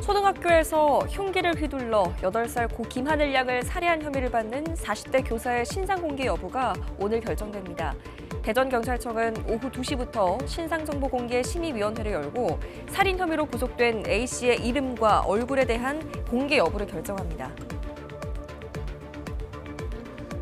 초등학교에서 흉기를 휘둘러 8살 고 김하늘 양을 살해한 혐의를 받는 40대 교사의 신상 공개 여부가 오늘 결정됩니다. 대전경찰청은 오후 2시부터 신상정보 공개 심의위원회를 열고 살인 혐의로 구속된 A씨의 이름과 얼굴에 대한 공개 여부를 결정합니다.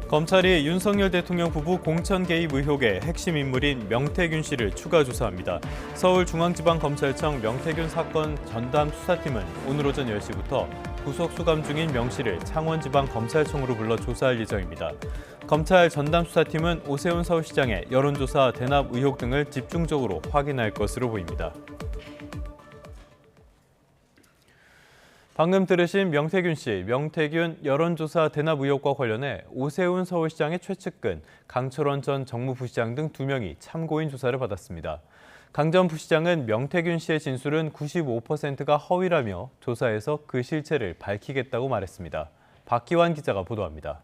검찰이 윤석열 대통령 부부 공천 개입 의혹의 핵심 인물인 명태균 씨를 추가 조사합니다. 서울중앙지방검찰청 명태균 사건 전담 수사팀은 오늘 오전 10시부터 구속 수감 중인 명 씨를 창원지방검찰청으로 불러 조사할 예정입니다. 검찰 전담 수사팀은 오세훈 서울시장의 여론조사 대납 의혹 등을 집중적으로 확인할 것으로 보입니다. 방금 들으신 명태균 씨, 명태균 여론조사 대납 의혹과 관련해 오세훈 서울시장의 최측근, 강철원 전 정무부시장 등 2명이 참고인 조사를 받았습니다. 강 전 부시장은 명태균 씨의 진술은 95%가 허위라며 조사에서 그 실체를 밝히겠다고 말했습니다. 박기환 기자가 보도합니다.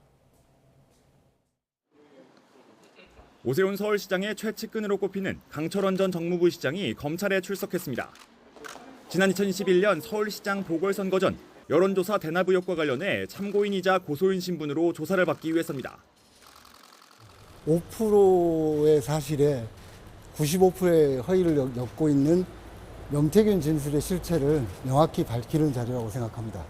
오세훈 서울시장의 최측근으로 꼽히는 강철원 전 정무부시장이 검찰에 출석했습니다. 지난 2021년 서울시장 보궐선거 전 여론조사 대납 의혹과 관련해 참고인이자 고소인 신분으로 조사를 받기 위해서입니다. 5%의 사실에 95%의 허위를 엮고 있는 명태균 진술의 실체를 명확히 밝히는 자료라고 생각합니다.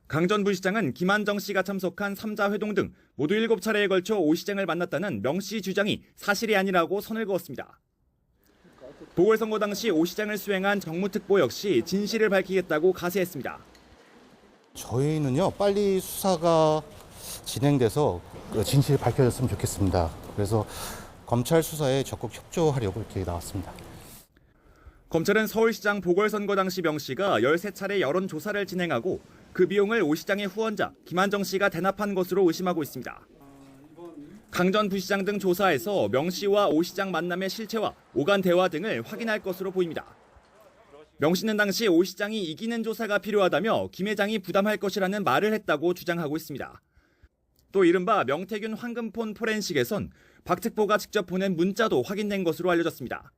강 전 부시장은 김한정 씨가 참석한 3자 회동 등 모두 7차례에 걸쳐 오 시장을 만났다는 명 씨 주장이 사실이 아니라고 선을 그었습니다. 보궐선거 당시 오 시장을 수행한 정무특보 역시 진실을 밝히겠다고 가세했습니다. 저희는요, 빨리 수사가 진행돼서 진실이 밝혀졌으면 좋겠습니다. 그래서 검찰 수사에 적극 협조하려고 이렇게 나왔습니다. 검찰은 서울시장 보궐선거 당시 명 씨가 13차례 여론조사를 진행하고 그 비용을 오 시장의 후원자 김한정 씨가 대납한 것으로 의심하고 있습니다. 강 전 부시장 등 조사에서 명 씨와 오 시장 만남의 실체와 오간 대화 등을 확인할 것으로 보입니다. 명 씨는 당시 오 시장이 이기는 조사가 필요하다며 김 회장이 부담할 것이라는 말을 했다고 주장하고 있습니다. 또 이른바 명태균 황금폰 포렌식에선 박 특보가 직접 보낸 문자도 확인된 것으로 알려졌습니다.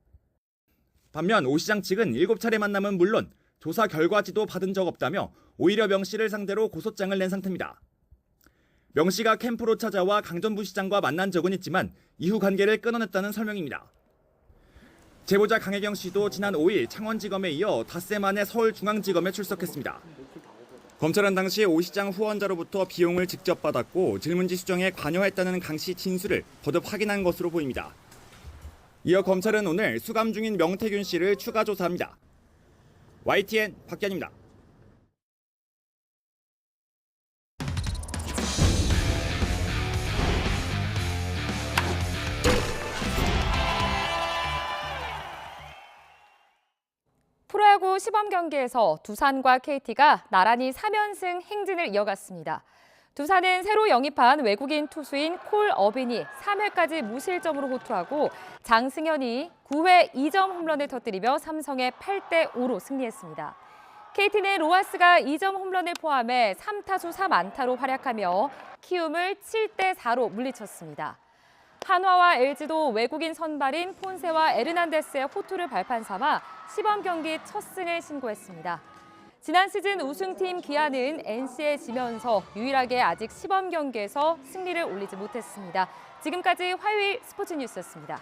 반면 오 시장 측은 7차례 만남은 물론 조사 결과지도 받은 적 없다며 오히려 명 씨를 상대로 고소장을 낸 상태입니다. 명 씨가 캠프로 찾아와 강 전 부시장과 만난 적은 있지만 이후 관계를 끊어냈다는 설명입니다. 제보자 강혜경 씨도 지난 5일 창원지검에 이어 닷새 만에 서울중앙지검에 출석했습니다. 검찰은 당시 오 시장 후원자로부터 비용을 직접 받았고 질문지 수정에 관여했다는 강 씨 진술을 거듭 확인한 것으로 보입니다. 이어 검찰은 오늘 수감 중인 명태균 씨를 추가 조사합니다. YTN 박기환입니다. 프로야구 시범 경기에서 두산과 KT가 나란히 3연승 행진을 이어갔습니다. 두산은 새로 영입한 외국인 투수인 콜 어빈이 3회까지 무실점으로 호투하고 장승현이 9회 2점 홈런을 터뜨리며 삼성의 8대5로 승리했습니다. KT는 로하스가 2점 홈런을 포함해 3타수 3안타로 활약하며 키움을 7대4로 물리쳤습니다. 한화와 LG도 외국인 선발인 폰세와 에르난데스의 호투를 발판 삼아 시범 경기 첫 승을 신고했습니다. 지난 시즌 우승팀 기아는 NC에 지면서 유일하게 아직 시범 경기에서 승리를 올리지 못했습니다. 지금까지 화요일 스포츠 뉴스였습니다.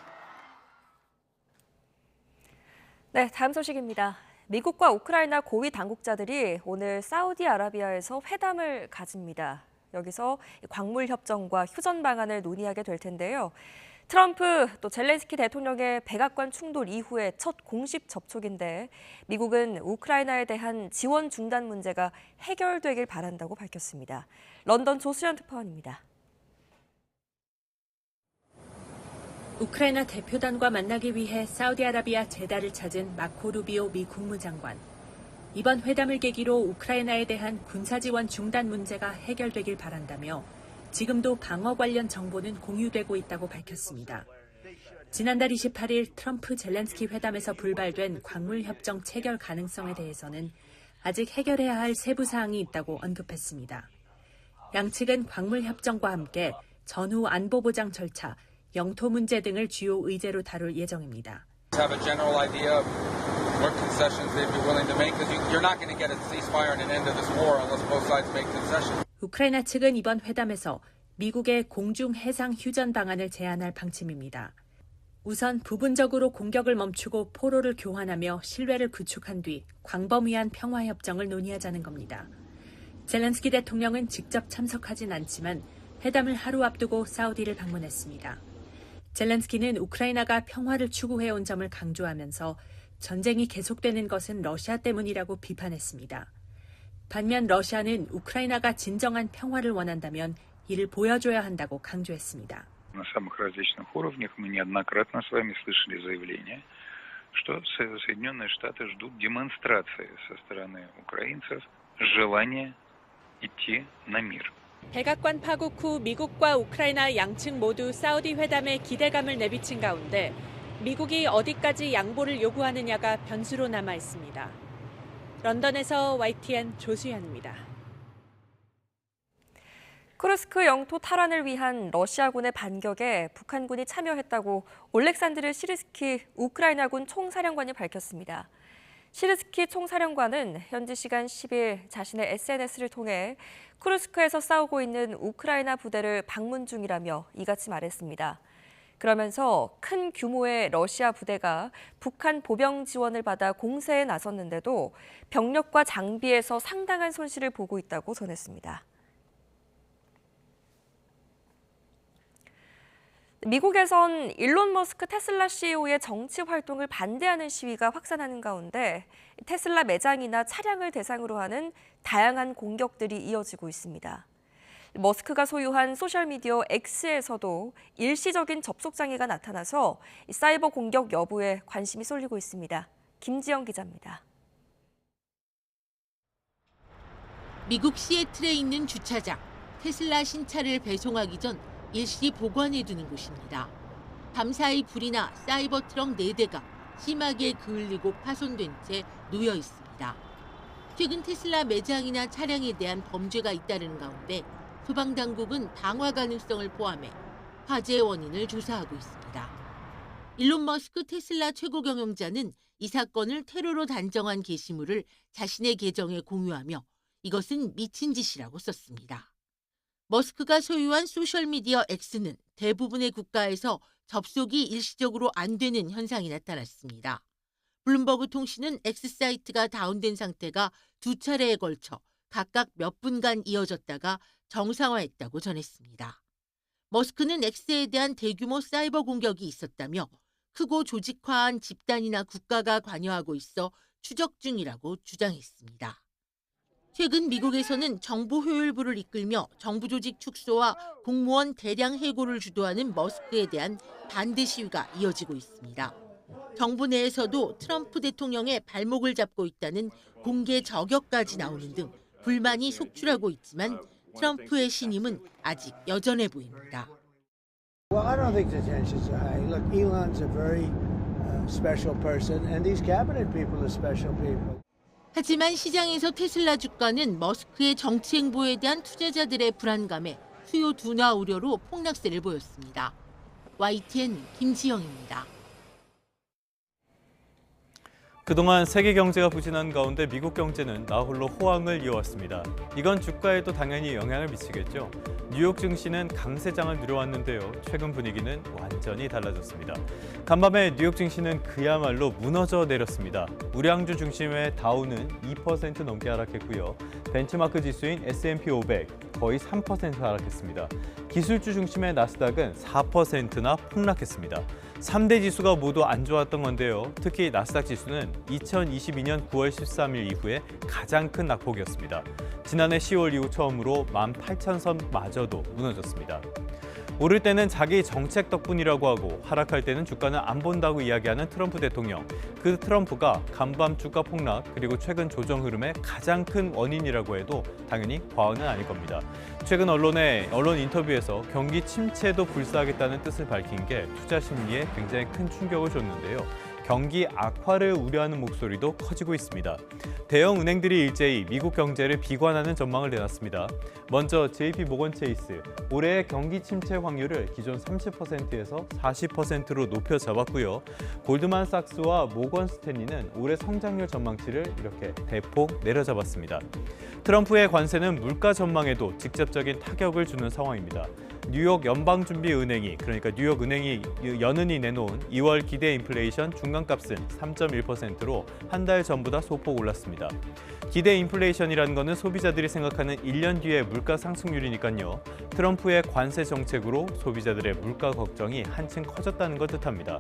네, 다음 소식입니다. 미국과 우크라이나 고위 당국자들이 오늘 사우디아라비아에서 회담을 가집니다. 여기서 광물 협정과 휴전 방안을 논의하게 될 텐데요. 트럼프 또 젤렌스키 대통령의 백악관 충돌 이후의 첫 공식 접촉인데 미국은 우크라이나에 대한 지원 중단 문제가 해결되길 바란다고 밝혔습니다. 런던 조수연 특파원입니다. 우크라이나 대표단과 만나기 위해 사우디아라비아 제다를 찾은 마코 루비오 미 국무장관. 이번 회담을 계기로 우크라이나에 대한 군사지원 중단 문제가 해결되길 바란다며 지금도 방어 관련 정보는 공유되고 있다고 밝혔습니다. 지난달 28일 트럼프 젤렌스키 회담에서 불발된 광물협정 체결 가능성에 대해서는 아직 해결해야 할 세부 사항이 있다고 언급했습니다. 양측은 광물협정과 함께 전후 안보보장 절차, 영토 문제 등을 주요 의제로 다룰 예정입니다. What concessions they'd be willing to make, because you're not going to get a ceasefire and an end to this war unless both sides make concessions. 우크라이나 측은 이번 회담에서 미국의 공중 해상 휴전 방안을 제안할 방침입니다. 우선 부분적으로 공격을 멈추고 포로를 교환하며 신뢰를 구축한 뒤 광범위한 평화협정을 논의하자는 겁니다. 젤렌스키 대통령은 직접 참석하진 않지만 회담을 하루 앞두고 사우디를 방문했습니다. 젤렌스키는 우크라이나가 평화를 추구해온 점을 강조하면서 전쟁이 계속되는 것은 러시아 때문이라고 비판했습니다. 반면 러시아는 우크라이나가 진정한 평화를 원한다면 이를 보여줘야 한다고 강조했습니다. На самых различных уровнях мы неоднократно с вами слышали заявление, что Соединенные Штаты ждут демонстрации со стороны украинцев желания идти на мир. 백악관 파국 후 미국과 우크라이나 양측 모두 사우디 회담에 기대감을 내비친 가운데 미국이 어디까지 양보를 요구하느냐가 변수로 남아 있습니다. 런던에서 YTN 조수현입니다. 쿠르스크 영토 탈환을 위한 러시아군의 반격에 북한군이 참여했다고 올렉산드르 시르스키 우크라이나군 총사령관이 밝혔습니다. 시르스키 총사령관은 현지 시간 10일 자신의 SNS를 통해 쿠르스크에서 싸우고 있는 우크라이나 부대를 방문 중이라며 이같이 말했습니다. 그러면서 큰 규모의 러시아 부대가 북한 보병 지원을 받아 공세에 나섰는데도 병력과 장비에서 상당한 손실을 보고 있다고 전했습니다. 미국에선 일론 머스크 테슬라 CEO의 정치 활동을 반대하는 시위가 확산하는 가운데 테슬라 매장이나 차량을 대상으로 하는 다양한 공격들이 이어지고 있습니다. 머스크가 소유한 소셜미디어 X에서도 일시적인 접속 장애가 나타나서 사이버 공격 여부에 관심이 쏠리고 있습니다. 김지영 기자입니다. 미국 시애틀에 있는 주차장, 테슬라 신차를 배송하기 전 일시 보관해두는 곳입니다. 밤사이 불이 나 사이버 트럭 4대가 심하게 그을리고 파손된 채 놓여 있습니다. 최근 테슬라 매장이나 차량에 대한 범죄가 잇따르는 가운데 소방당국은 방화 가능성을 포함해 화재의 원인을 조사하고 있습니다. 일론 머스크 테슬라 최고 경영자는 이 사건을 테러로 단정한 게시물을 자신의 계정에 공유하며 이것은 미친 짓이라고 썼습니다. 머스크가 소유한 소셜미디어 X는 대부분의 국가에서 접속이 일시적으로 안 되는 현상이 나타났습니다. 블룸버그 통신은 X사이트가 다운된 상태가 2차례에 걸쳐 각각 몇 분간 이어졌다가 정상화했다고 전했습니다. 머스크는 X에 대한 대규모 사이버 공격이 있었다며 크고 조직화한 집단이나 국가가 관여하고 있어 추적 중이라고 주장했습니다. 최근 미국에서는 정보 효율부를 이끌며 정부 조직 축소와 공무원 대량 해고를 주도하는 머스크에 대한 반대 시위가 이어지고 있습니다. 정부 내에서도 트럼프 대통령의 발목을 잡고 있다는 공개 저격까지 나오는 등 불만이 속출하고 있지만 트럼프의 신임은 아직 여전해 보입니다. Well, I don't think the tensions are high. Look, Elon's a very special person, and these cabinet people are special people. 하지만 시장에서 테슬라 주가는 머스크의 정치 행보에 대한 투자자들의 불안감에 수요 둔화 우려로 폭락세를 보였습니다. YTN 김지영입니다. 그동안 세계 경제가 부진한 가운데 미국 경제는 나홀로 호황을 이어왔습니다. 이건 주가에도 당연히 영향을 미치겠죠. 뉴욕 증시는 강세장을 누려왔는데요. 최근 분위기는 완전히 달라졌습니다. 간밤에 뉴욕 증시는 그야말로 무너져 내렸습니다. 우량주 중심의 다우는 2% 넘게 하락했고요. 벤치마크 지수인 S&P 500 거의 3% 하락했습니다. 기술주 중심의 나스닥은 4%나 폭락했습니다. 3대 지수가 모두 안 좋았던 건데요. 특히 나스닥 지수는 2022년 9월 13일 이후에 가장 큰 낙폭이었습니다. 지난해 10월 이후 처음으로 18,000선마저도 무너졌습니다. 오를 때는 자기 정책 덕분이라고 하고 하락할 때는 주가는 안 본다고 이야기하는 트럼프 대통령. 그 트럼프가 간밤 주가 폭락 그리고 최근 조정 흐름의 가장 큰 원인이라고 해도 당연히 과언은 아닐 겁니다. 최근 언론 인터뷰에서 경기 침체도 불사하겠다는 뜻을 밝힌 게 투자 심리에 굉장히 큰 충격을 줬는데요. 경기 악화를 우려하는 목소리도 커지고 있습니다. 대형 은행들이 일제히 미국 경제를 비관하는 전망을 내놨습니다. 먼저 JP 모건 체이스, 올해의 경기 침체 확률을 기존 30%에서 40%로 높여 잡았고요. 골드만삭스와 모건 스탠리는 올해 성장률 전망치를 이렇게 대폭 내려잡았습니다. 트럼프의 관세는 물가 전망에도 직접적인 타격을 주는 상황입니다. 뉴욕 연방준비은행이 그러니까 뉴욕은행이 연은이 내놓은 2월 기대 인플레이션 중간값은 3.1%로 한 달 전보다 소폭 올랐습니다. 기대 인플레이션이라는 것은 소비자들이 생각하는 1년 뒤의 물가 상승률이니까요. 트럼프의 관세 정책으로 소비자들의 물가 걱정이 한층 커졌다는 걸 뜻합니다.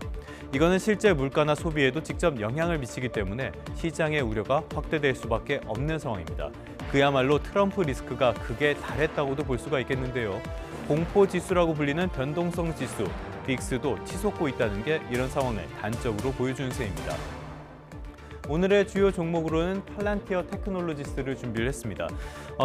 이거는 실제 물가나 소비에도 직접 영향을 미치기 때문에 시장의 우려가 확대될 수밖에 없는 상황입니다. 그야말로 트럼프 리스크가 극에 달했다고도 볼 수가 있겠는데요. 공포 지수라고 불리는 변동성 지수, 빅스도 치솟고 있다는 게 이런 상황을 단적으로 보여주는 셈입니다. 오늘의 주요 종목으로는 팔란티어 테크놀로지스를 준비를 했습니다.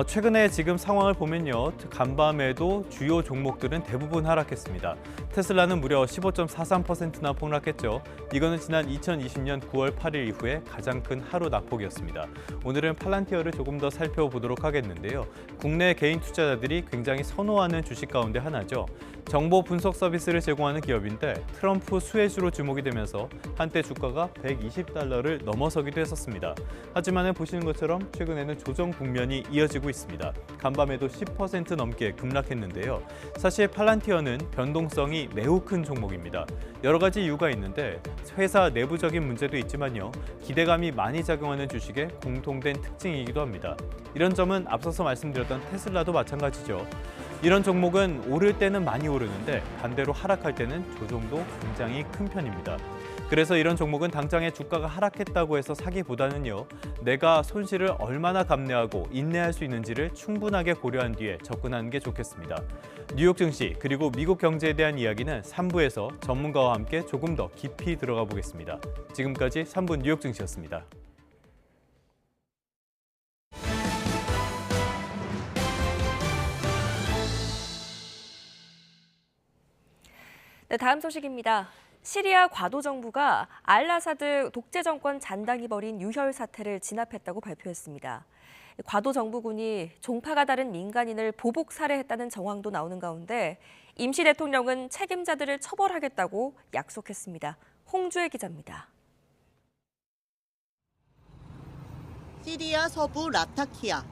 최근에 지금 상황을 보면요. 간밤에도 주요 종목들은 대부분 하락했습니다. 테슬라는 무려 15.43%나 폭락했죠. 이거는 지난 2020년 9월 8일 이후에 가장 큰 하루 낙폭이었습니다. 오늘은 팔란티어를 조금 더 살펴보도록 하겠는데요. 국내 개인 투자자들이 굉장히 선호하는 주식 가운데 하나죠. 정보 분석 서비스를 제공하는 기업인데 트럼프 수혜주로 주목이 되면서 한때 주가가 $120를 넘어서기도 했었습니다. 하지만 보시는 것처럼 최근에는 조정 국면이 이어지고 있습니다. 간밤에도 10% 넘게 급락했는데요. 사실 팔란티어는 변동성이 매우 큰 종목입니다. 여러 가지 이유가 있는데 회사 내부적인 문제도 있지만요. 기대감이 많이 작용하는 주식의 공통된 특징이기도 합니다. 이런 점은 앞서서 말씀드렸던 테슬라도 마찬가지죠. 이런 종목은 오를 때는 많이 오르는데 반대로 하락할 때는 조정도 굉장히 큰 편입니다. 그래서 이런 종목은 당장에 주가가 하락했다고 해서 사기보다는요. 내가 손실을 얼마나 감내하고 인내할 수 있는지를 충분하게 고려한 뒤에 접근하는 게 좋겠습니다. 뉴욕 증시 그리고 미국 경제에 대한 이야기는 3부에서 전문가와 함께 조금 더 깊이 들어가 보겠습니다. 지금까지 3부 뉴욕 증시였습니다. 네, 다음 소식입니다. 시리아 과도 정부가 알라사드 독재 정권 잔당이 벌인 유혈 사태를 진압했다고 발표했습니다. 과도 정부군이 종파가 다른 민간인을 보복 살해했다는 정황도 나오는 가운데 임시 대통령은 책임자들을 처벌하겠다고 약속했습니다. 홍주혜 기자입니다. 시리아 서부 라타키아.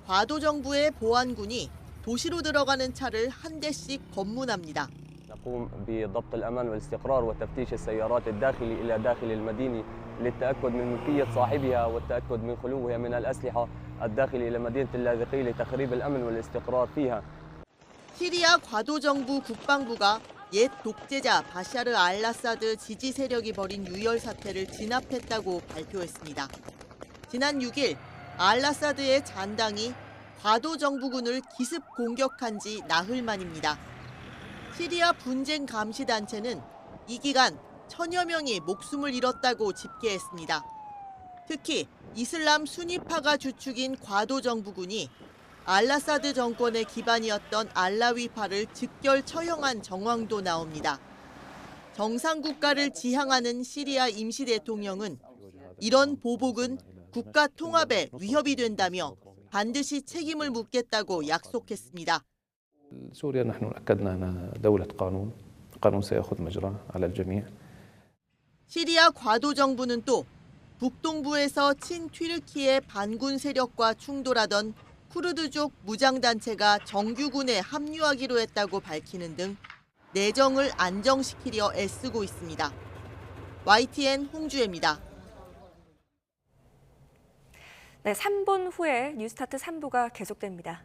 과도 정부의 보안군이 도시로 들어가는 차를 한 대씩 검문합니다. نقوم بضبط الأمن والاستقرار وتفتيش السيارات الداخلي إلى داخل المدينة للتأكد من ملكية صاحبها والتأكد من خلوها من الأسلحة الداخل إلى مدينة اللاذقية لتخريب الأمن والاستقرار فيها. 시리아 과도 정부 국방부가 옛 독재자 바샤르 알라사드 지지 세력이 벌인 유혈 사태를 진압했다고 발표했습니다. 지난 6일 알라사드의 잔당이 과도 정부군을 기습 공격한 지 나흘 만입니다. 시리아 분쟁 감시 단체는 이 기간 1000여 명이 목숨을 잃었다고 집계했습니다. 특히 이슬람 수니파가 주축인 과도 정부군이 알라사드 정권의 기반이었던 알라위파를 즉결 처형한 정황도 나옵니다. 정상 국가를 지향하는 시리아 임시 대통령은 이런 보복은 국가 통합에 위협이 된다며 반드시 책임을 묻겠다고 약속했습니다. سوريا نحن أكدنا أنها دولة قانون، القانون سيأخذ مجراه على الجميع. 시리아 과도 정부는 또 북동부에서 친튀르키예 반군 세력과 충돌하던 쿠르드족 무장단체가 정규군에 합류하기로 했다고 밝히는 등 내정을 안정시키려 애쓰고 있습니다. YTN 홍주혜입니다. 네, 3분 후에 뉴스타트 3부가 계속됩니다.